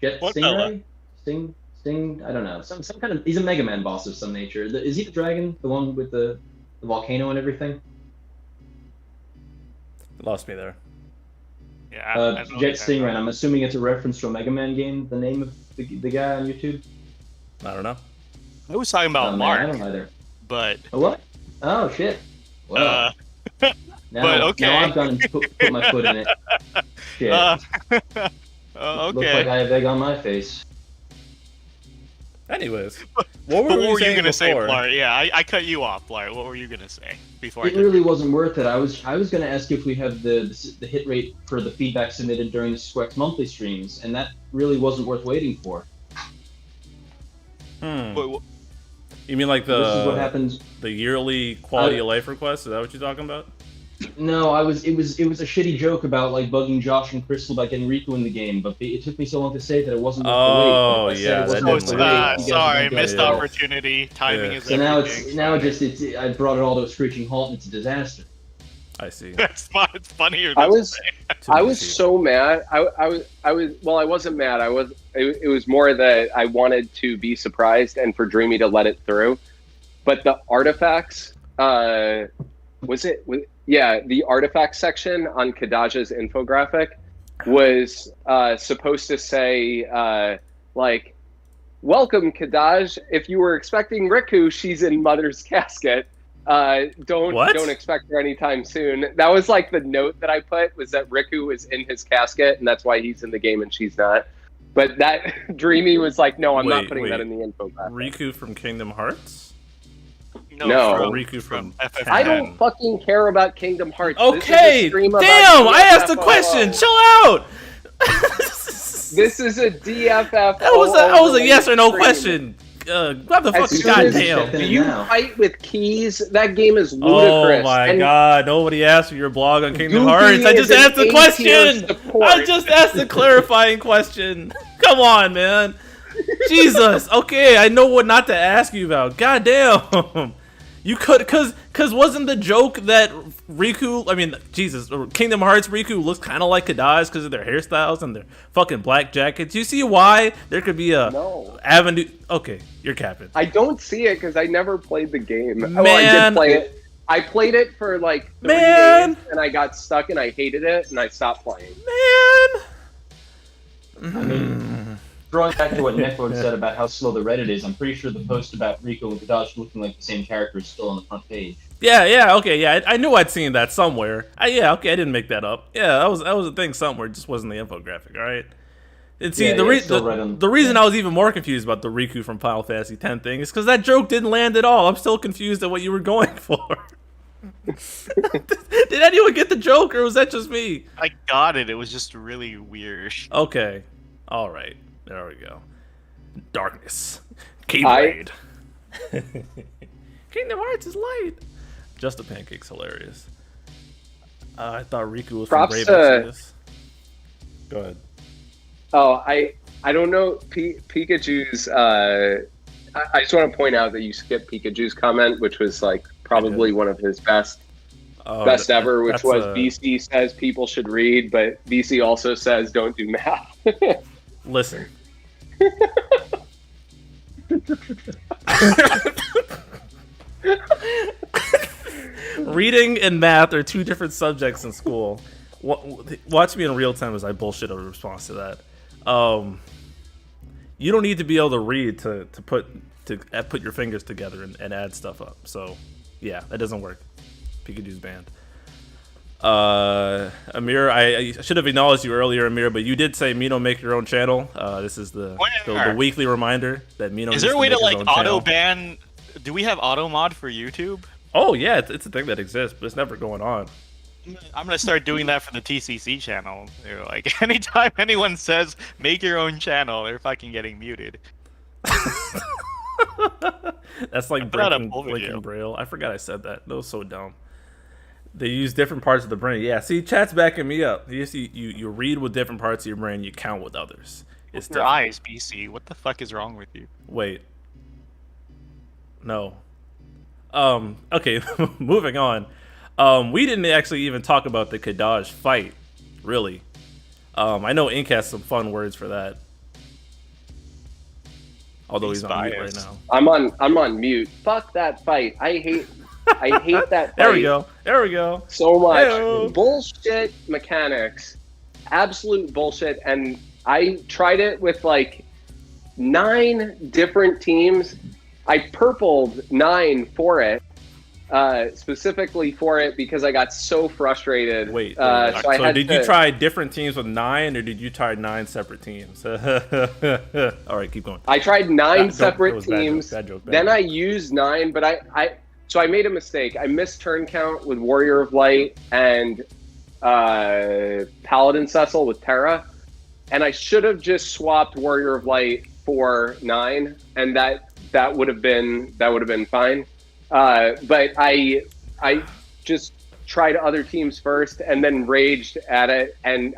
Jet What Stingray? Sting? I don't know. Some kind of. He's a Mega Man boss of some nature. Is he the dragon? The one with the volcano and everything? Lost me there. Yeah. I don't know Jet what Stingray. you're I'm assuming it's a reference to a Mega Man game. The name of the guy on YouTube. I don't know. I was talking about Man, Mark, I don't either. but. A what? Oh shit. Well, But okay. Now I've gone and put my foot in it. Shit. Okay. Looks like I have egg on my face. Anyways, What were you gonna say, Bl'Art? Yeah, I cut you off, Bl'Art. What were you gonna say before? It really wasn't worth it. I was gonna ask if we have the hit rate for the feedback submitted during the Squex monthly streams, and that really wasn't worth waiting for. You mean like This is what happens. the yearly quality of life request? Is that what you're talking about? No, it was a shitty joke about like bugging Josh and Crystal about getting Riku in the game, but it took me so long to say that it wasn't worth Oh, the wait. yeah, that worth didn't the work. wait. You guys Sorry, don't missed get it. opportunity. Timing is So now everything. I brought it all to a screeching halt, and it's a disaster. I see. That's funnier. I than was say. I was so mad. I wasn't mad. It was more that I wanted to be surprised and for Dreamy to let it through. But the artifacts, the artifact section on Kadaj's infographic was supposed to say, like, welcome, Kadaj. If you were expecting Riku, she's in Mother's casket. Don't expect her anytime soon. That was like the note that I put, was that Riku was in his casket and that's why he's in the game and she's not. But that Dreamy was like, no, I'm not putting that in the infographic. Riku from Kingdom Hearts? No. Riku from FF10. I don't fucking care about Kingdom Hearts. Okay, damn, I asked a question. Chill out. This is a DFF. That was a yes or no question. What the fuck? Goddamn. Do you fight with keys? That game is ludicrous. Oh my god! Nobody asked for your blog on Kingdom Hearts. I just asked the question. I just asked the clarifying question. Come on, man. Jesus. Okay, I know what not to ask you about. Goddamn. You could, cause wasn't the joke that Riku, I mean, Jesus, Kingdom Hearts Riku looks kind of like Kadaj because of their hairstyles and their fucking black jackets. You see why there could be a avenue? Okay, you're capping. I don't see it because I never played the game. Man. Oh, I did play it. I played it for like 3 days and I got stuck and I hated it and I stopped playing. I mean, drawing back to what Neclord said about how slow the Reddit is, I'm pretty sure the post about Riku and Kadaj looking like the same character is still on the front page. Yeah, I knew I'd seen that somewhere. I didn't make that up. Yeah, that was a thing somewhere, it just wasn't the infographic, alright? And see, the reason I was even more confused about the Riku from Final Fantasy X thing is because that joke didn't land at all. I'm still confused at what you were going for. Did anyone get the joke, or was that just me? I got it. It was just really weird. Okay. Alright. There we go. Darkness. Keyblade. Kingdom Hearts is light. Just the Pancake's hilarious. I thought Riku was from Brave Exodus. Go ahead. Oh, I don't know Pikachu's. I just want to point out that you skipped Pikachu's comment, which was like probably one of his best ever, which was BC says people should read, but BC also says don't do math. Listen. Reading and math are two different subjects in school. Watch me in real time as I bullshit a response to that. You don't need to be able to read to put your fingers together and add stuff up. So, yeah, that doesn't work. Pikachu's banned. Amir, I should have acknowledged you earlier, Amir, but you did say Mino make your own channel. This is the weekly reminder that Mino. Is there a way to like auto ban? Do we have auto mod for YouTube? Oh yeah, it's a thing that exists, but it's never going on. I'm gonna start doing that for the TCC channel. They're like, anytime anyone says make your own channel, they're fucking getting muted. That's like breaking Braille. I forgot I said that. That was so dumb. They use different parts of the brain. Yeah, see, chat's backing me up. You read with different parts of your brain. You count with others. It's your eyes, BC. What the fuck is wrong with you? Wait. No. Okay, moving on. We didn't actually even talk about the Kadaj fight, really. I know Ink has some fun words for that. Although he's on mute right now. I'm on mute. Fuck that fight. I hate that fight. There we go. So much. Hey-o. Bullshit mechanics. Absolute bullshit. And I tried it with like 9 different teams. I purpled 9 for it. Specifically for it because I got so frustrated. Wait. So did you try different teams with 9, or did you try 9 separate teams? All right, keep going. I tried 9 separate teams. Bad joke. Then I used 9, but I made a mistake. I missed turn count with Warrior of Light and Paladin Cecil with Terra, and I should have just swapped Warrior of Light for 9, and that would have been fine. But I just tried other teams first and then raged at it. And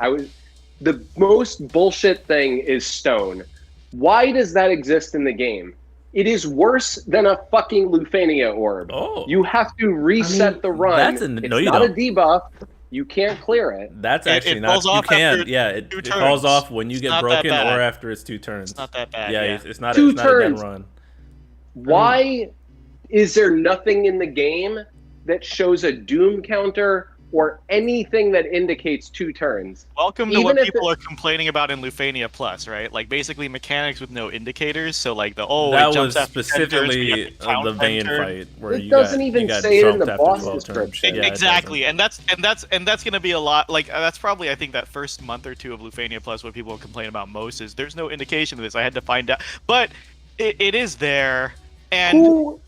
the most bullshit thing is Stone. Why does that exist in the game? It is worse than a fucking Lufenia orb. Oh. You have to reset the run. It's not a debuff. You can't clear it. That's actually it not. falls You off can. after Yeah, it 2 falls turns. off when you It's get not that broken bad. or after it's 2 turns. It's not that bad. Yeah, Yeah. it's not. Two It's not a dead turns. run. Why is there nothing in the game that shows a doom counter or anything that indicates 2 turns? Welcome to Even what if people are complaining about in Lufenia Plus, right? Like basically mechanics with no indicators. So like that it jumps was after 10 turns, but you specifically have to count the 10 Vayne turns. fight where It you doesn't got, even you got say it in jumped the after boss 12 turns. description. Yeah, it Exactly, doesn't. and that's gonna be a lot. Like that's probably I think that first month or 2 of Lufania Plus, what people complain about most is there's no indication of this. I had to find out, but it is there. And Who?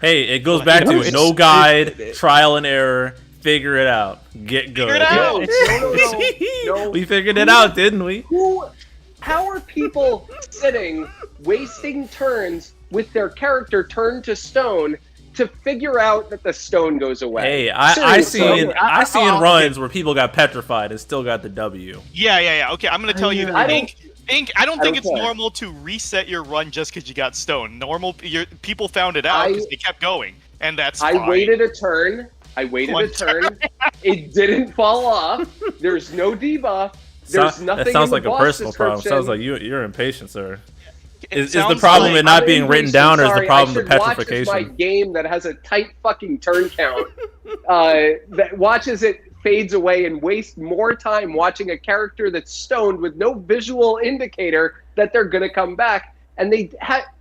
Hey, it goes Well, back you know, to no guide, trial and error. Figure it out. Get good. Figure it out. No. We figured it out, didn't we? How are people sitting, wasting turns with their character turned to stone to figure out that the stone goes away? Hey, I seen okay. runs where people got petrified and still got the W. Yeah. Okay, I'm gonna tell you. Ink, I don't think it's care. normal to reset your run just because you got stoned. People found it out because they kept going, and that's fine. I waited a turn. It didn't fall off. There's no debuff. There's nothing. That sounds in like the a boss personal problem. description. Sounds like you're impatient, sir. It Is the sounds problem like- it not I'm being written impatient, down, or is the sorry. problem the I should watch petrification? my game that has a tight fucking turn count that watches it fades away and waste more time watching a character that's stoned with no visual indicator that they're going to come back. And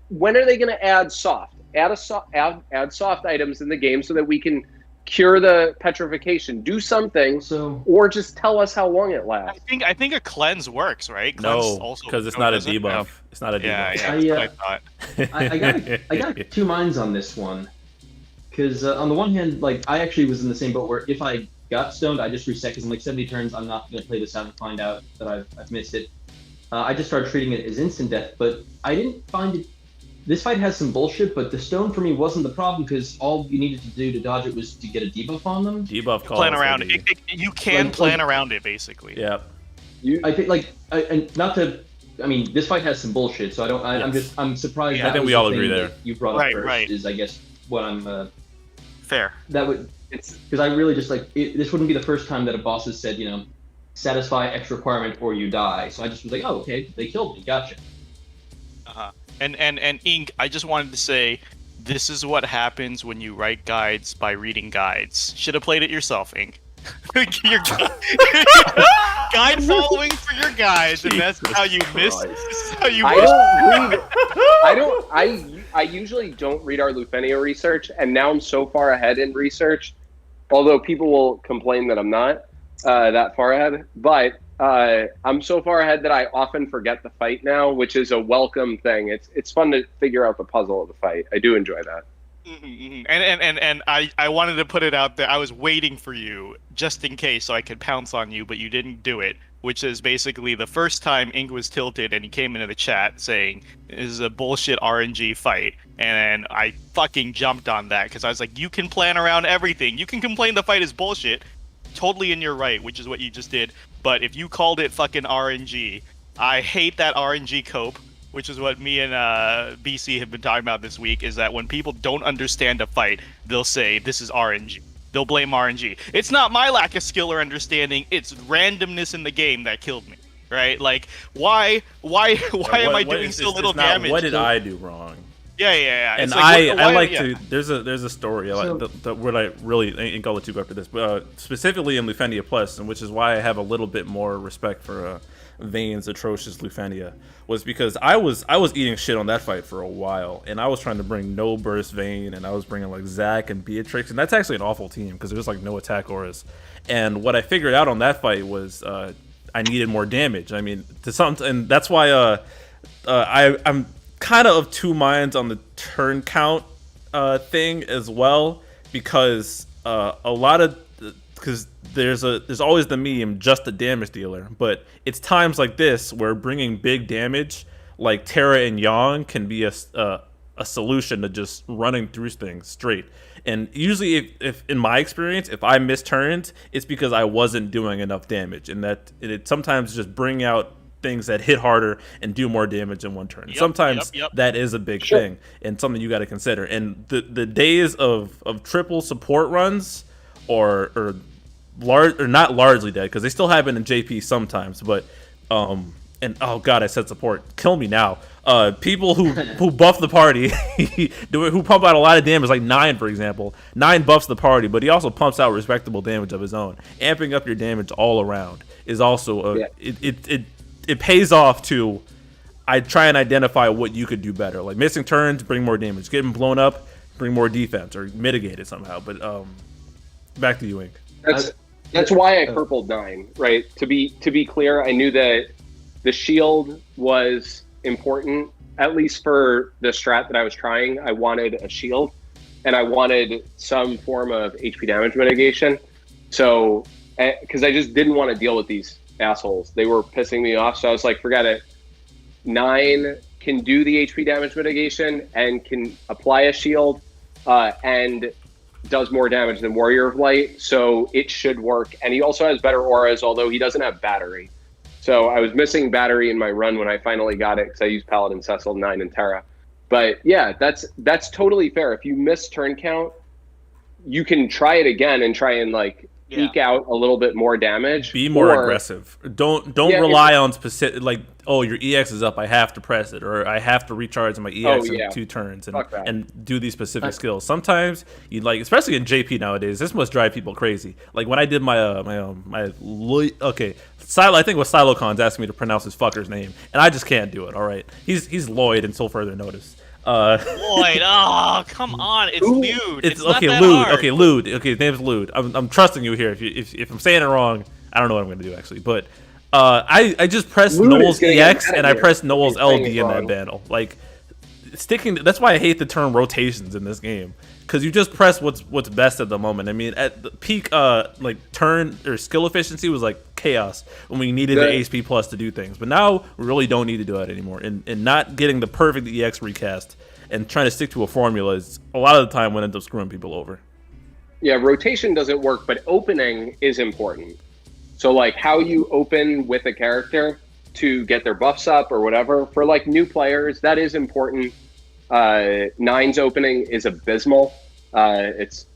when are they going to add soft? Add soft items in the game so that we can cure the petrification. Do something, or just tell us how long it lasts. I think a cleanse works, right? Cleanse No, because it's not a debuff. No. It's not a debuff. Yeah, that's what I thought. I got 2 minds on this one, because on the one hand, like I actually was in the same boat where if I got stoned, I just reset because I'm like 70 turns. I'm not gonna play this out and find out that I've missed it. I just started treating it as instant death, but I didn't find it. This fight has some bullshit, but the stone for me wasn't the problem because all you needed to do to dodge it was to get a debuff on them. Debuff calls. Plan around it. You can plan around it, basically. Yep. I think and not to. I mean, this fight has some bullshit, so I don't. I'm surprised. I think we all agree there. You brought up first right. is I guess what I'm. Fair. That would. It's because I really just this wouldn't be the first time that a boss has said, satisfy X requirement or you die. So I just was like, oh, okay, they killed me, gotcha. And Ink, I just wanted to say, this is what happens when you write guides by reading guides. Should have played it yourself, Ink. Your guide following for your guides, and that's how you miss. I usually don't read our Lufenia research, and now I'm so far ahead in research. Although people will complain that I'm not that far ahead, but I'm so far ahead that I often forget the fight now, which is a welcome thing. It's fun to figure out the puzzle of the fight. I do enjoy that. And I wanted to put it out there. I was waiting for you just in case so I could pounce on you, but you didn't do it. Which is basically the first time Ink was tilted and he came into the chat saying this is a bullshit RNG fight, and I fucking jumped on that because I was like, you can plan around everything. You can complain the fight is bullshit. Totally in your right, which is what you just did. But if you called it fucking RNG, I hate that RNG cope, which is what me and BC have been talking about this week, is that when people don't understand a fight, they'll say, this is RNG. They'll blame RNG. It's not my lack of skill or understanding, it's randomness in the game that killed me, right? Like, why am I doing so little damage? What did I do wrong? Yeah. And like, there's a story where I really, Ink, I'll let you go after this, but specifically in Lufenia Plus, and which is why I have a little bit more respect for Vayne's atrocious Lufenia, was because I was eating shit on that fight for a while, and I was trying to bring no burst Vayne, and I was bringing like Zac and Beatrix, and that's actually an awful team because there's like no attack auras. And what I figured out on that fight was I needed more damage. I mean, and that's why I'm kind of 2 minds on the turn count thing as well, because there's always the meme, just a damage dealer, but it's times like this where bringing big damage like Terra and Yang can be a solution to just running through things straight. And usually, if in my experience, if I miss turns, it's because I wasn't doing enough damage, and that it sometimes just bring out things that hit harder and do more damage in one turn. Sometimes that is a big thing and something you got to consider. And the days of triple support runs or not largely dead because they still happen in JP sometimes, but and oh god, I said support. Kill me now. People who buff the party, who pump out a lot of damage, like 9 for example. 9 buffs the party, but he also pumps out respectable damage of his own. Amping up your damage all around is also it pays off to. I try and identify what you could do better. Like missing turns, bring more damage. Getting blown up, bring more defense or mitigate it somehow. But back to you, Ink. That's why I purpled 9, right? To be clear, I knew that the shield was important, at least for the strat that I was trying. I wanted a shield, and I wanted some form of HP damage mitigation. So, because I just didn't want to deal with these assholes. They were pissing me off, so I was like, forget it. 9 can do the HP damage mitigation and can apply a shield, and does more damage than Warrior of Light, so it should work. And he also has better auras, although he doesn't have battery. So I was missing battery in my run when I finally got it because I used Paladin, Cecil, 9, and Terra. But yeah, that's totally fair. If you miss turn count, you can try it again and try and like eke out a little bit more damage. Be more aggressive. Don't rely on specific, like, oh, your EX is up, I have to press it, or I have to recharge my EX in 2 turns and do these specific skills. Sometimes you like, especially in JP nowadays, this must drive people crazy. Like when I did my Silo, I think it was Silocons asked me to pronounce his fucker's name, and I just can't do it. All right, he's Lloyd until further notice. Lloyd, oh come on, it's Lude. It's okay, not that Lude. hard. Okay, Lude. Okay, his name's Lude. I'm trusting you here. If I'm saying it wrong, I don't know what I'm gonna do actually. But I just pressed Noel's EX and I pressed Noel's LD in that battle. Like that's why I hate the term rotations in this game, because you just press what's best at the moment. I mean, at the peak like turn or skill efficiency was like chaos when we needed the HP plus to do things, but now we really don't need to do that anymore. And not getting the perfect EX recast and trying to stick to a formula is a lot of the time what ends up screwing people over. Yeah, rotation doesn't work, but opening is important. So like how you open with a character to get their buffs up or whatever, for like new players, that is important. 9's opening is abysmal. It's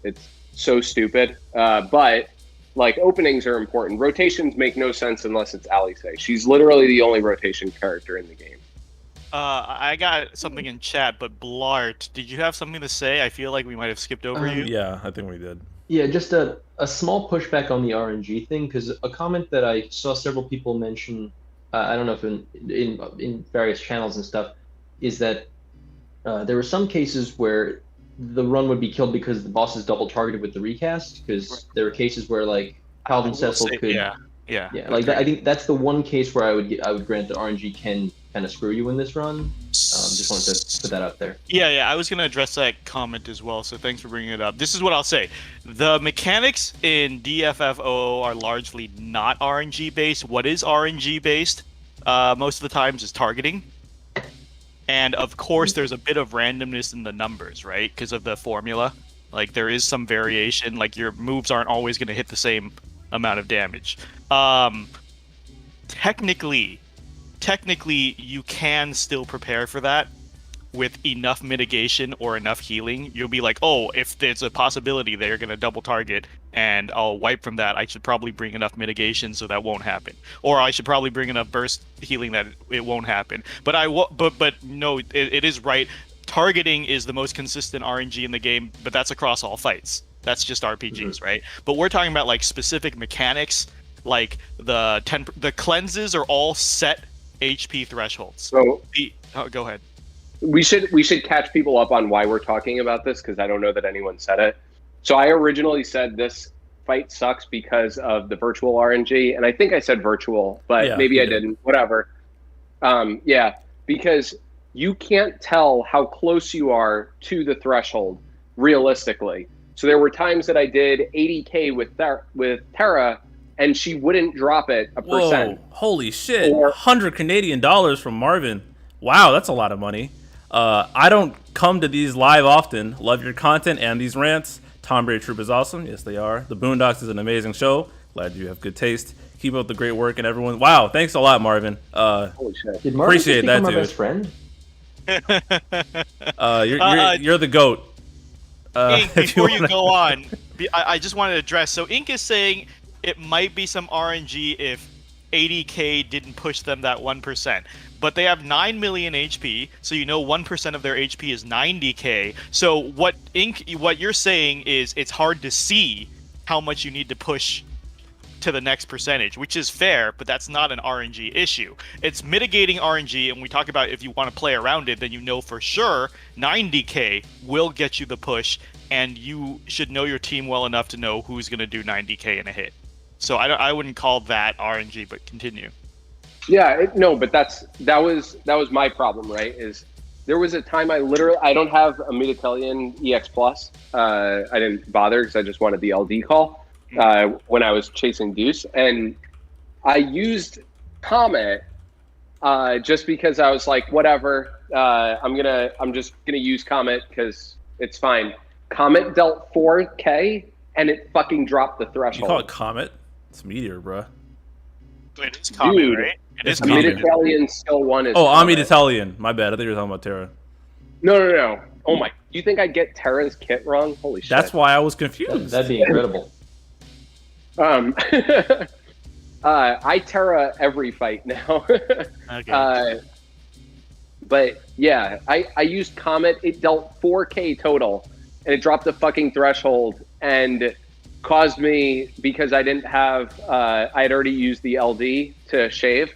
so stupid. But like openings are important. Rotations make no sense unless it's Alice. She's literally the only rotation character in the game. I got something in chat, but Bl'Art, did you have something to say? I feel like we might have skipped over you. Yeah, I think we did. Yeah, just a small pushback on the RNG thing, because a comment that I saw several people mention, I don't know if in various channels and stuff, is that there were some cases where the run would be killed because the boss is double targeted with the recast, because there were cases where like Paladin Cecil could like that. I think that's the one case where I would grant that RNG can kind of screw you in this run. Just wanted to put that out there. Yeah, I was going to address that comment as well, so thanks for bringing it up. This is what I'll say. The mechanics in DFFOO are largely not RNG based. What is RNG based most of the times is targeting. And of course, there's a bit of randomness in the numbers, right? Because of the formula. Like, there is some variation. Like, your moves aren't always going to hit the same amount of damage. Technically, you can still prepare for that with enough mitigation or enough healing. You'll be like, oh, if there's a possibility they're going to double target and I'll wipe from that, I should probably bring enough mitigation so that won't happen. Or I should probably bring enough burst healing that it won't happen. But no, it is right. Targeting is the most consistent RNG in the game, but that's across all fights. That's just RPGs, right? But we're talking about like specific mechanics, like the cleanses are all set HP thresholds. So go ahead. We should catch people up on why we're talking about this, because I don't know that anyone said it. So I originally said this fight sucks because of the virtual RNG, and I think I said virtual, but maybe I didn't. Whatever. Because you can't tell how close you are to the threshold realistically. So there were times that I did 80k with Terra, and she wouldn't drop it a percent. Whoa, holy shit. 100 Canadian dollars from Marvin. Wow, that's a lot of money. I don't come to these live often. Love your content and these rants. Tom Brady Troop is awesome. Yes, they are. The Boondocks is an amazing show. Glad you have good taste. Keep up the great work, and everyone. Wow, thanks a lot, Marvin. Holy shit. Did Marvin appreciate that, dude. My best friend? You're the GOAT. Ink, before you go on, I just wanted to address. So Ink is saying it might be some RNG if 80k didn't push them that 1%. But they have 9 million HP, so 1% of their HP is 90k. So what you're saying is it's hard to see how much you need to push to the next percentage, which is fair, but that's not an RNG issue. It's mitigating RNG, and we talk about if you want to play around it, then for sure 90k will get you the push, and you should know your team well enough to know who's going to do 90k in a hit. So I wouldn't call that RNG, but continue. Yeah, no, but that was my problem, right? Is there was a time I don't have a Miditelian EX Plus. I didn't bother because I just wanted the LD call when I was chasing Deuce, and I used Comet just because I was like, whatever. I'm just gonna use Comet because it's fine. Comet dealt 4k and it fucking dropped the threshold. You call it Comet? It's Meteor, bro. It is Comet, dude, right? It is Comet. Miditelian still one is. Oh, I'm Miditelian. My bad. I think you were talking about Terra. No. Oh my! You think I'd get Terra's kit wrong? Holy shit! That's why I was confused. That'd be incredible. I Terra every fight now. Okay. But yeah, I used Comet. It dealt 4k total, and it dropped the fucking threshold and caused me, because I didn't have I had already used the LD to shave.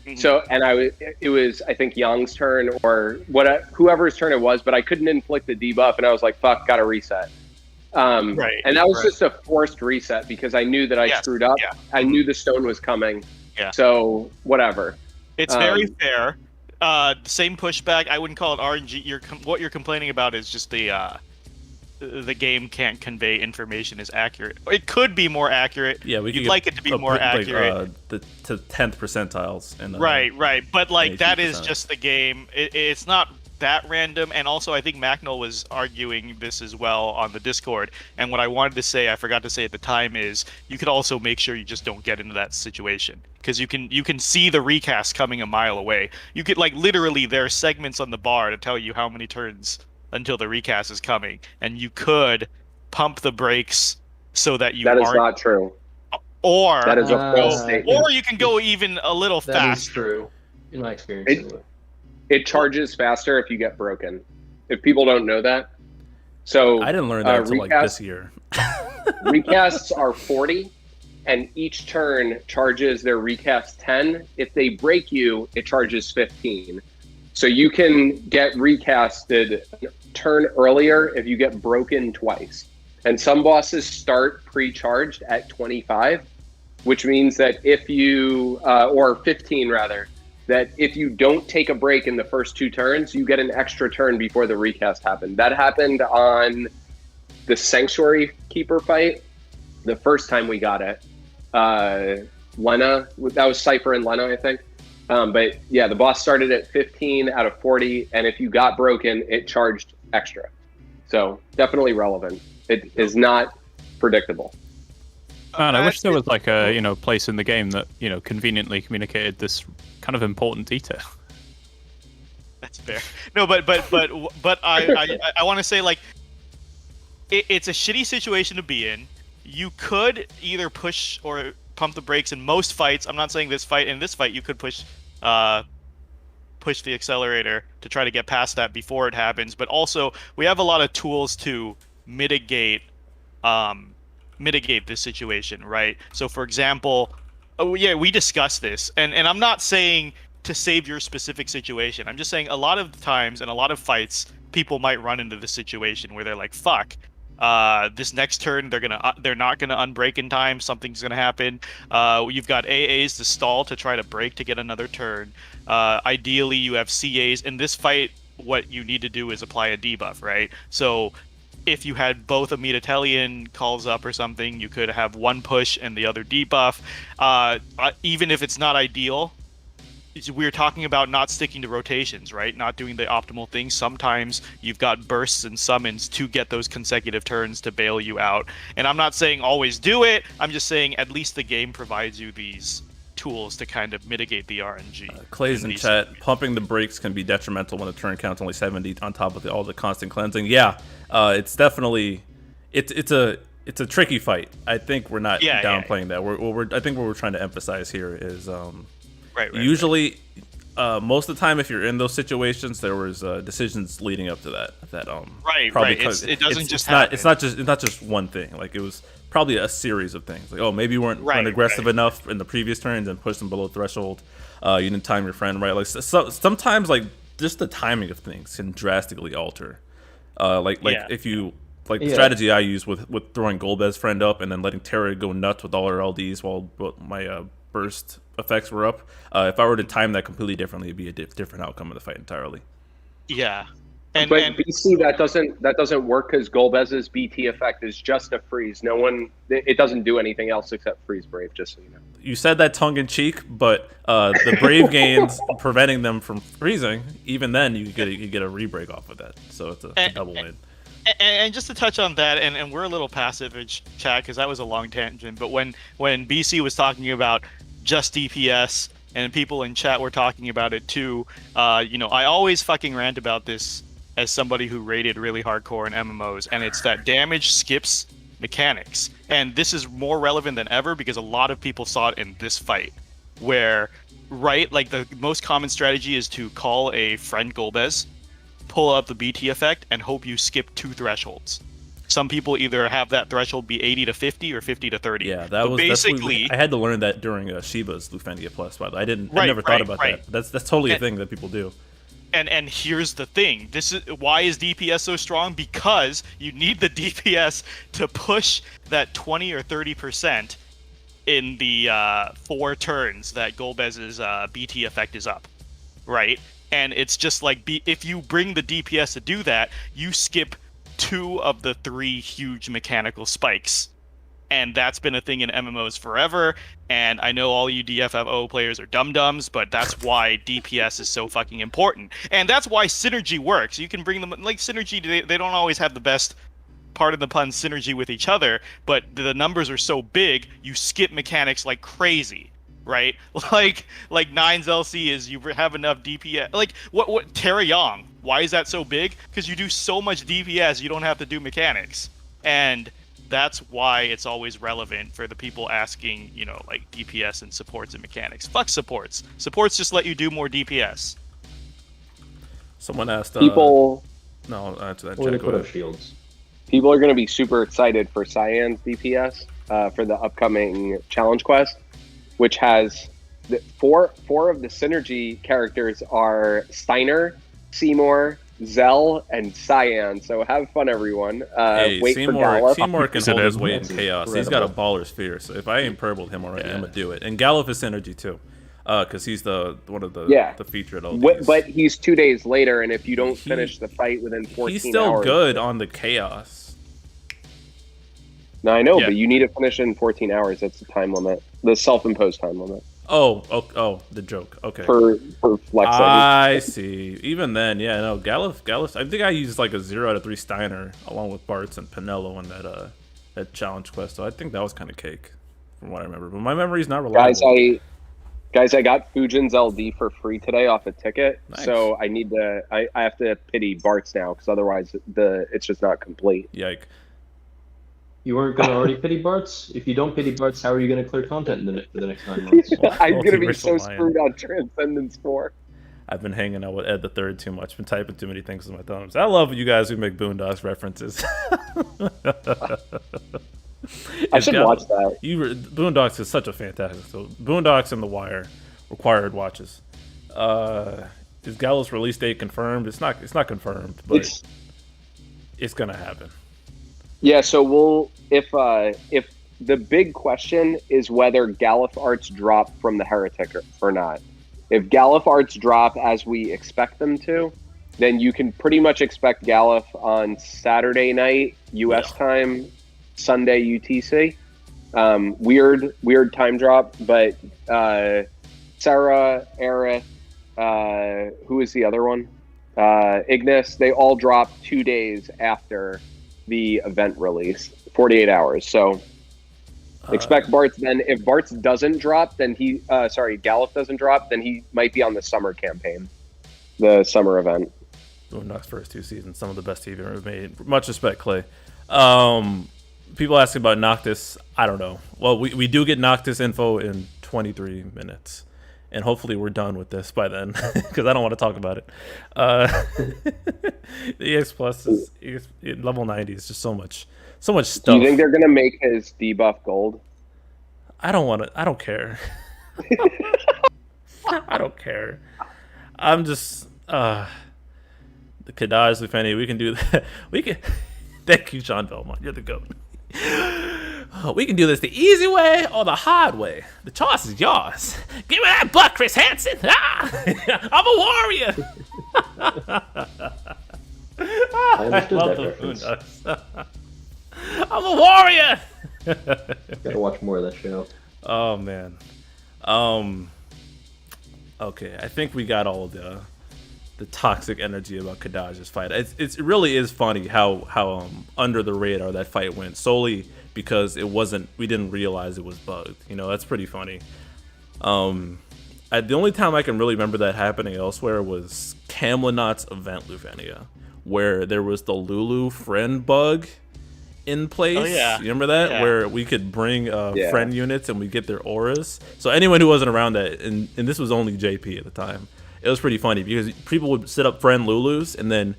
Mm-hmm. So, and it was I think Young's turn or whoever's turn it was, but I couldn't inflict the debuff, and I was like, fuck, gotta reset. Right. And that was just a forced reset because I knew that I screwed up. Yeah. I knew the stone was coming. Yeah. So whatever. It's very fair. Same pushback. I wouldn't call it RNG. What you're complaining about is just the game can't convey information as accurate. It could be more accurate. Yeah, you'd like it to be more accurate. To 10th percentiles. And right. But like that is just the game. It's not that random. And also, I think Macnol was arguing this as well on the Discord. And what I wanted to say, I forgot to say at the time, is you could also make sure you just don't get into that situation, because you can see the recast coming a mile away. You could literally, there are segments on the bar to tell you how many turns until the recast is coming, and you could pump the brakes so that you That is not true. Or that is a false statement. Or you can go even a little faster. That is true, in my experience. It charges faster if you get broken. If people don't know that. So I didn't learn that until this year. Recasts are 40, and each turn charges their recast 10. If they break you, it charges 15. So you can get recasted turn earlier if you get broken twice. And some bosses start pre-charged at 25, which means that if you, or 15 rather, that if you don't take a break in the first 2 turns, you get an extra turn before the recast happened. That happened on the Sanctuary Keeper fight, the first time we got it. Lena, that was Cypher and Lena, I think. But yeah, the boss started at 15 out of 40, and if you got broken, it charged extra. So definitely relevant. It is not predictable. Man, I wish there was a place in the game that conveniently communicated this kind of important detail. That's fair. No, but I want to say it's a shitty situation to be in. You could either push or pump the brakes in most fights. I'm not saying this fight. In this fight, you could push the accelerator to try to get past that before it happens. But also, we have a lot of tools to mitigate this situation, right? So, for example, we discussed this, and I'm not saying to save your specific situation. I'm just saying a lot of times in a lot of fights, people might run into this situation where they're like, "Fuck, this next turn they're not gonna unbreak in time. Something's gonna happen." You've got AAs to stall to try to break to get another turn. Ideally, you have CAs. In this fight, what you need to do is apply a debuff, right? So if you had both a Miditelian calls up or something, you could have one push and the other debuff. Even if it's not ideal, we're talking about not sticking to rotations, right? Not doing the optimal thing. Sometimes you've got bursts and summons to get those consecutive turns to bail you out. And I'm not saying always do it. I'm just saying at least the game provides you these tools to kind of mitigate the RNG. Clay's in chat. Pumping the brakes can be detrimental when the turn count's only 70 on top of all the constant cleansing. Yeah, it's definitely it's a it's a tricky fight. I think we're not downplaying that. I think what we're trying to emphasize here is usually most of the time if you're in those situations, there was decisions leading up to that. Probably it doesn't just happen. It's not just one thing. Like it was probably a series of things. Like maybe you weren't aggressive enough in the previous turns and pushed them below threshold. You didn't time your friend right. Like sometimes like just the timing of things can drastically alter. If you. Like the strategy I use with throwing Golbez's friend up and then letting Terra go nuts with all her LDs while my burst effects were up. If I were to time that completely differently, it'd be a different outcome of the fight entirely. Yeah. But BC, that doesn't work because Golbez's BT effect is just a freeze. It doesn't do anything else except freeze Brave, just so you know. You said that tongue in cheek, but the Brave gains preventing them from freezing, even then you get a re-break off of that. So it's a double win. And just to touch on that, and we're a little passive in chat because that was a long tangent, but when BC was talking about just DPS and people in chat were talking about it too, I always fucking rant about this as somebody who rated really hardcore in MMOs, and it's that damage skips mechanics. And this is more relevant than ever because a lot of people saw it in this fight where, like the most common strategy is to call a friend Golbez, pull up the BT effect, and hope you skip 2 thresholds. Some people either have that threshold be 80 to 50 or 50 to 30. Yeah, basically. I had to learn that during Shiba's Lufenia Plus. By the way, I never thought about that. That's totally a thing that people do. And here's the thing: why is DPS so strong? Because you need the DPS to push that 20 or 30% in the 4 turns that Golbez's BT effect is up, right? And it's just like if you bring the DPS to do that, you skip 2 of the 3 huge mechanical spikes. And that's been a thing in MMOs forever. And I know all you DFFO players are dum-dums, but that's why DPS is so fucking important. And that's why synergy works. You can bring them, like synergy, they don't always have the best, pardon the pun, synergy with each other, but the numbers are so big, you skip mechanics like crazy. Right, like 9's LC is you have enough DPS. Like what Terra Young? Why is that so big? Because you do so much DPS, you don't have to do mechanics, and that's why it's always relevant for the people asking, like DPS and supports and mechanics. Fuck supports. Supports just let you do more DPS. Someone asked. People. No, answer that. We're gonna put up shields. People are going to be super excited for Cyan's DPS for the upcoming challenge quest, which has four of the synergy characters are Steiner, Seymour, Zell, and Cyan. So have fun, everyone. Wait for Gallup. Seymour can hold his weight in chaos. He's got a baller sphere. So if I ain't purpled him already, I'm gonna do it. And Gallup is synergy too, because he's one of the featured LDs. But he's 2 days later, and if you don't finish the fight within 14 hours, he's still good on the chaos. No, I know, but you need to finish in 14 hours. That's the time limit, the self-imposed time limit. Oh, the joke. Okay. For flex. I see. Even then, Gallup. I think I used like a 0 out of 3 Steiner along with Bartz and Pinello in that challenge quest. So I think that was kind of cake, from what I remember. But my memory's not reliable. Guys, I got Fujin's LD for free today off a ticket. Nice. So I need to. I have to pity Bartz now because otherwise it's just not complete. Yike. You weren't going to already pity Bartz? If you don't pity Bartz, how are you going to clear content for the next 9 months? I'm going to be so screwed on Transcendence 4. I've been hanging out with Ed the Third too much. Been typing too many things with my thumbs. I love you guys who make Boondocks references. I should watch that. Boondocks is such a fantastic. So Boondocks and The Wire, required watches. Is Gallows' release date confirmed? It's not confirmed, but it's gonna happen. Yeah, so if the big question is whether Galuf arts drop from the Heretic or not. If Galuf arts drop as we expect them to, then you can pretty much expect Galuf on Saturday night US time, Sunday UTC. Weird time drop, but Sarah, Eric, who is the other one? Ignis, they all drop 2 days after the event release, 48 hours. So expect Bartz then. If Bartz doesn't drop, then Gallup doesn't drop, then he might be on the summer campaign, the summer event. Boondocks first 2 seasons, some of the best TV ever made. Much respect, Clay. people asking about Noctis. I don't know. Well, we do get Noctis info in 23 minutes. And hopefully we're done with this by then, because I don't want to talk about it. The EX Plus is level 90 is just so much stuff. Do you think they're gonna make his debuff gold? I don't want to. I don't care. I don't care. I'm just the Kadaj Lufenia. We can do that. We can. Thank you, John Belmont. You're the GOAT. We can do this the easy way or the hard way. The choice is yours. Give me that butt, Chris Hansen. Ah! I'm a warrior. I understood that reference. I'm a warrior. Gotta watch more of that show. Oh man. Okay, I think we got all the toxic energy about Kadaj's fight. It really is funny how under the radar that fight went, solely because we didn't realize it was bugged. You know, that's pretty funny. The only time I can really remember that happening elsewhere was Camlinot's event Lufenia, where there was the Lulu friend bug in place. Oh, yeah. You remember that? Yeah. Where we could bring friend units and we get their auras. So anyone who wasn't around that, and this was only JP at the time, it was pretty funny because people would set up friend Lulus, and then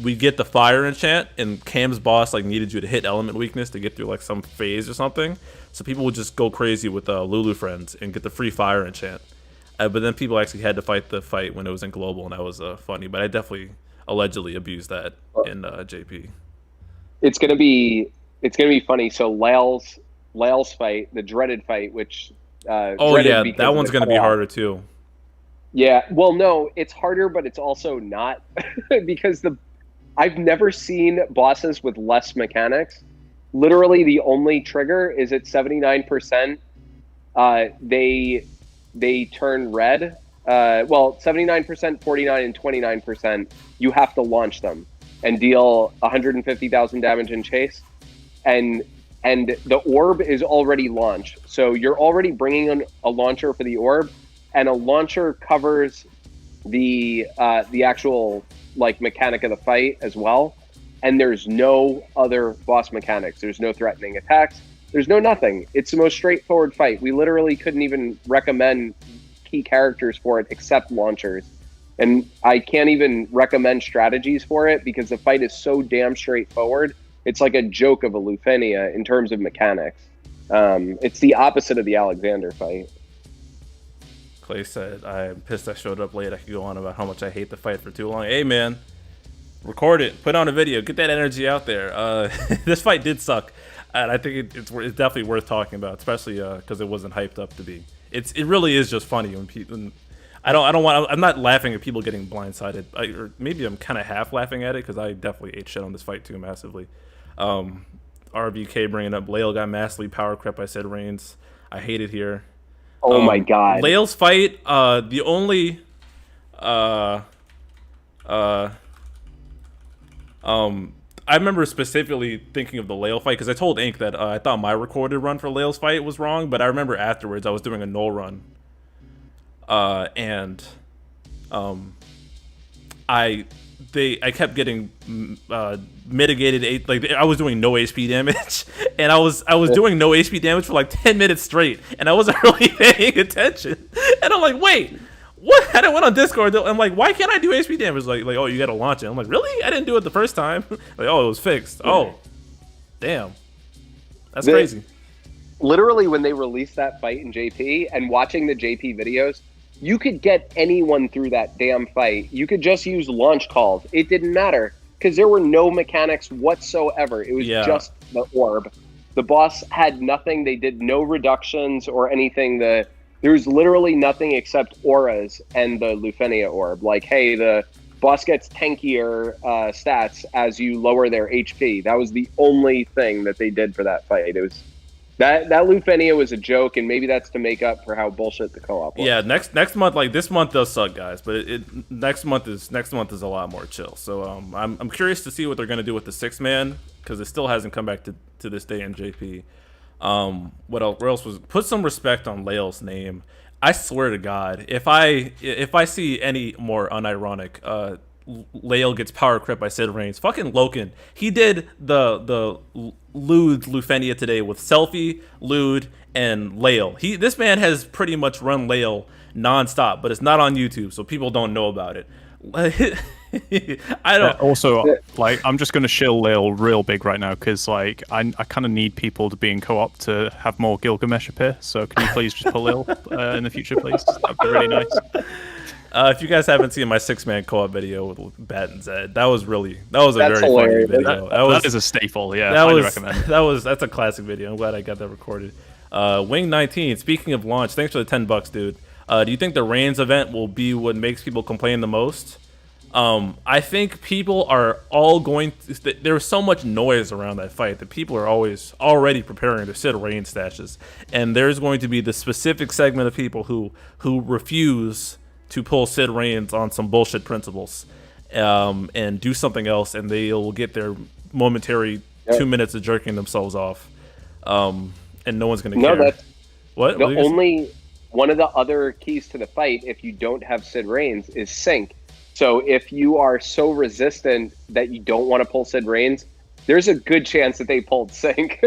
we get the fire enchant, and Cam's boss needed you to hit element weakness to get through some phase or something. So people would just go crazy with Lulu friends and get the free fire enchant. But then people actually had to fight the fight when it was in global, and that was funny. But I definitely allegedly abused that in JP. It's gonna be funny. So Lael's fight, the dreaded fight, which that one's gonna be harder too. Yeah, well, no, it's harder, but it's also not because I've never seen bosses with less mechanics. Literally, the only trigger is at 79%. They turn red. 79%, 49, and 29%. You have to launch them and deal 150,000 damage in chase, and the orb is already launched. So you're already bringing in a launcher for the orb. And a launcher covers the actual mechanic of the fight as well. And there's no other boss mechanics. There's no threatening attacks. There's no nothing. It's the most straightforward fight. We literally couldn't even recommend key characters for it except launchers. And I can't even recommend strategies for it because the fight is so damn straightforward. It's like a joke of a Lufenia in terms of mechanics. It's the opposite of the Alexander fight. Clay said, I'm pissed I showed up late. I could go on about how much I hate the fight for too long. Hey, man, record it. Put on a video. Get that energy out there. This fight did suck. And I think it's definitely worth talking about, especially because it wasn't hyped up to be. It really is just funny when people... I'm not laughing at people getting blindsided. Or maybe I'm kind of half laughing at it because I definitely ate shit on this fight too massively. RBK bringing up Lael got massively power crept. I said Reigns. I hate it here. Oh my god. Lael's fight, the only I remember specifically thinking of the Lael fight because I told Ink that I thought my recorded run for Lael's fight was wrong, but I remember afterwards I was doing a null run. I kept getting mitigated, I was doing no HP damage, and I was doing no HP damage for 10 minutes straight, and I wasn't really paying attention. And I'm like, wait, what? And I went on Discord. I'm like, why can't I do HP damage? Oh, you gotta launch it. I'm like, really? I didn't do it the first time. Oh, it was fixed. Oh, damn, that's crazy. Literally, when they released that fight in JP and watching the JP videos, you could get anyone through that damn fight. You could just use launch calls. It didn't matter because there were no mechanics whatsoever. It was just the orb. The boss had nothing. They did no reductions or anything. There was literally nothing except auras and the Lufenia orb. Hey, the boss gets tankier stats as you lower their HP. That was the only thing that they did for that fight. It was... That Lufenia was a joke, and maybe that's to make up for how bullshit the co-op was. Yeah, next month, this month does suck, guys, but next month is a lot more chill. So I'm curious to see what they're gonna do with the 6-man because it still hasn't come back to this day in JP. What else was? Put some respect on Lael's name. I swear to God, if I see any more unironic Lael gets power crit by Sid Reigns. Fucking Loken. He did the Lude Lufenia today with Selfie, Lude, and Lael. This man has pretty much run Lael nonstop, but it's not on YouTube, so people don't know about it. I don't. Also, like, I'm just gonna shill Lael real big right now because, like, I kind of need people to be in co-op to have more Gilgamesh appear. So can you please just put Lael in the future, please? That'd be really nice. If you guys haven't seen my 6-man co-op video with Bat and Zed, that was a very funny video. That is a staple. Yeah, highly recommend. That's a classic video. I'm glad I got that recorded. Wing 19. Speaking of launch, thanks for the $10, dude. Do you think the Reigns event will be what makes people complain the most? I think people are all going to, there's so much noise around that fight that people are already preparing their Sid Reigns stashes, and there's going to be the specific segment of people who refuse to pull Sid Reigns on some bullshit principles, and do something else, and they'll get their momentary 2 minutes of jerking themselves off, and no one's gonna care. That's what? Only one of the other keys to the fight, if you don't have Sid Reigns, is sync. So if you are so resistant that you don't want to pull Sid Reigns, there's a good chance that they pulled sync.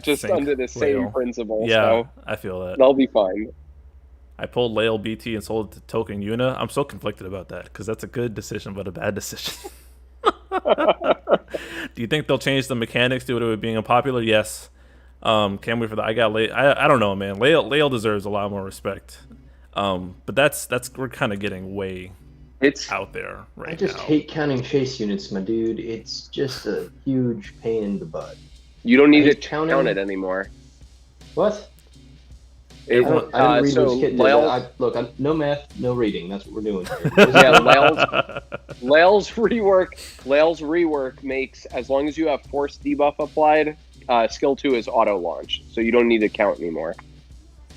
Just sync, under the same principle. Yeah, so I feel that. They'll be fine. I pulled Lael BT and sold it to Token Yuna. I'm so conflicted about that because that's a good decision, but a bad decision. Do you think they'll change the mechanics due to it being unpopular? Yes. Can't wait for that. I don't know, man. Lael deserves a lot more respect. But that's we're kind of getting way out there right now. I just hate counting chase units, my dude. It's just a huge pain in the butt. You don't need to count it anymore. What? I didn't read those kit. Look, no math, no reading. That's what we're doing here. Yeah, Lael's rework makes, as long as you have force debuff applied, skill 2 is auto launch, so you don't need to count anymore.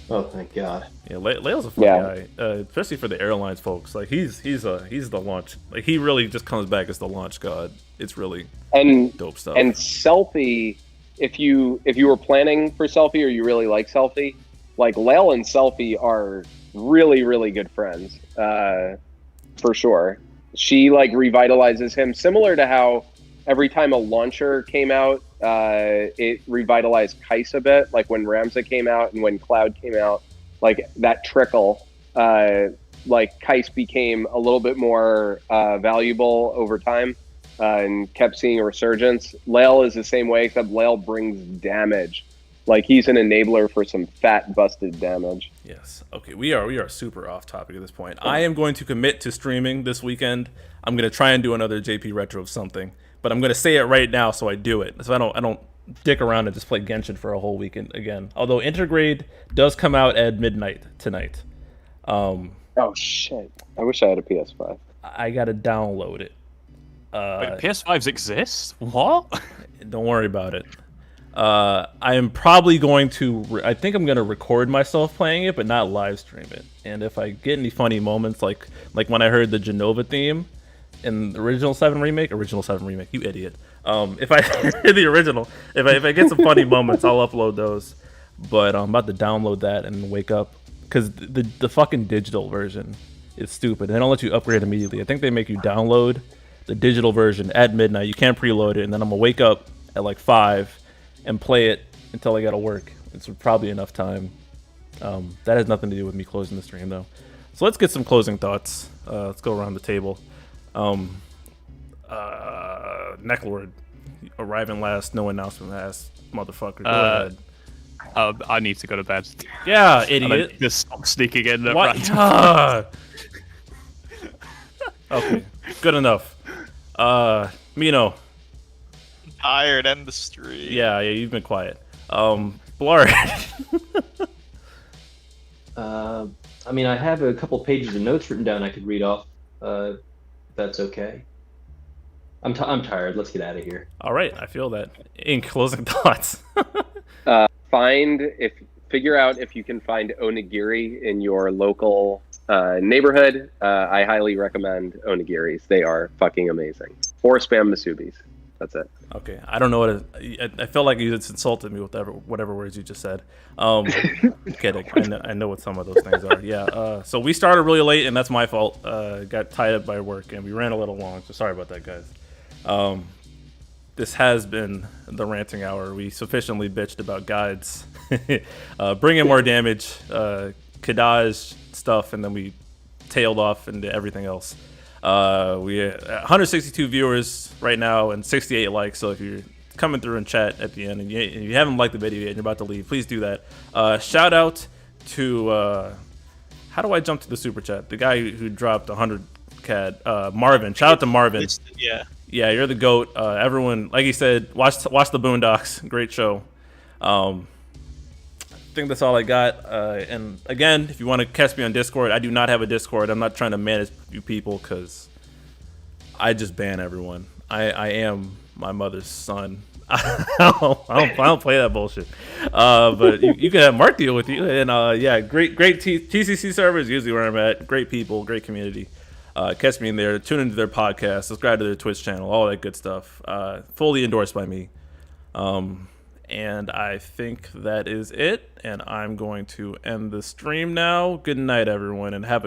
Oh, thank God. Yeah, Lael's a fun guy, especially for the airlines folks. Like he's the launch. Like he really just comes back as the launch god. It's really dope stuff. And Selfie, if you were planning for Selfie or you really like Selfie, like Lael and Selfie are really, really good friends, for sure. She like revitalizes him, similar to how every time a launcher came out, it revitalized Kais a bit. Like when Ramza came out and when Cloud came out, like that trickle, like Kais became a little bit more valuable over time, and kept seeing a resurgence. Lael is the same way, except Lael brings damage. Like he's an enabler for some fat busted damage. Yes. Okay. We are super off topic at this point. I am going to commit to streaming this weekend. I'm going to try and do another JP retro of something, but I'm going to say it right now so I do it. So I don't dick around and just play Genshin for a whole weekend again. Although Intergrade does come out at midnight tonight. Oh shit! I wish I had a PS5. I got to download it. Wait, PS5s exist? What? Don't worry about it. I am probably going to. I think I'm going to record myself playing it, but not live stream it. And if I get any funny moments, like when I heard the Genova theme in the original 7 remake, you idiot. If I hear the original, if I get some funny moments, I'll upload those. But I'm about to download that and wake up because the fucking digital version is stupid. They don't let you upgrade immediately. I think they make you download the digital version at midnight. You can't preload it, and then I'm gonna wake up at like 5 and play it until I gotta work. It's probably enough time. That has nothing to do with me closing the stream though. So let's get some closing thoughts. Let's go around the table. Neclord, arriving last, no announcement last, motherfucker. Go ahead. I need to go to bed. Yeah, idiot. Just stop sneaking in. Okay, good enough. Mino. Tired, end the stream. Yeah, you've been quiet. Bl'Art. I mean, I have a couple pages of notes written down I could read off. If that's okay. I'm tired. Let's get out of here. All right, I feel that. In closing thoughts. Figure out if you can find onigiri in your local neighborhood. I highly recommend onigiris. They are fucking amazing. Or spam musubis. That's it. Okay, I don't know what I felt like you just insulted me with whatever words you just said. Kidding. I know what some of those things are. Yeah. So we started really late, and that's my fault. Got tied up by work, and we ran a little long. So sorry about that, guys. This has been the ranting hour. We sufficiently bitched about guides, bringing more damage, Kadaj stuff, and then we tailed off into everything else. We have 162 viewers right now and 68 likes. So if you're coming through and chat at the end and you haven't liked the video yet and you're about to leave, please do that. Shout out to how do I jump to the super chat? The guy who dropped 100 CAD, Marvin. Shout out to Marvin. Yeah, you're the GOAT. Everyone, like he said, watch the Boondocks. Great show. I think that's all I got. And again, if you want to catch me on Discord, I do not have a Discord. I'm not trying to manage you people because I just ban everyone. I am my mother's son. I don't play that bullshit. But you can have Mark deal with you. And yeah, great TCC servers, usually where I'm at. Great people, great community. Catch me in there. Tune into their podcast. Subscribe to their Twitch channel. All that good stuff. Fully endorsed by me. And I think that is it. And I'm going to end the stream now. Good night, everyone, and have a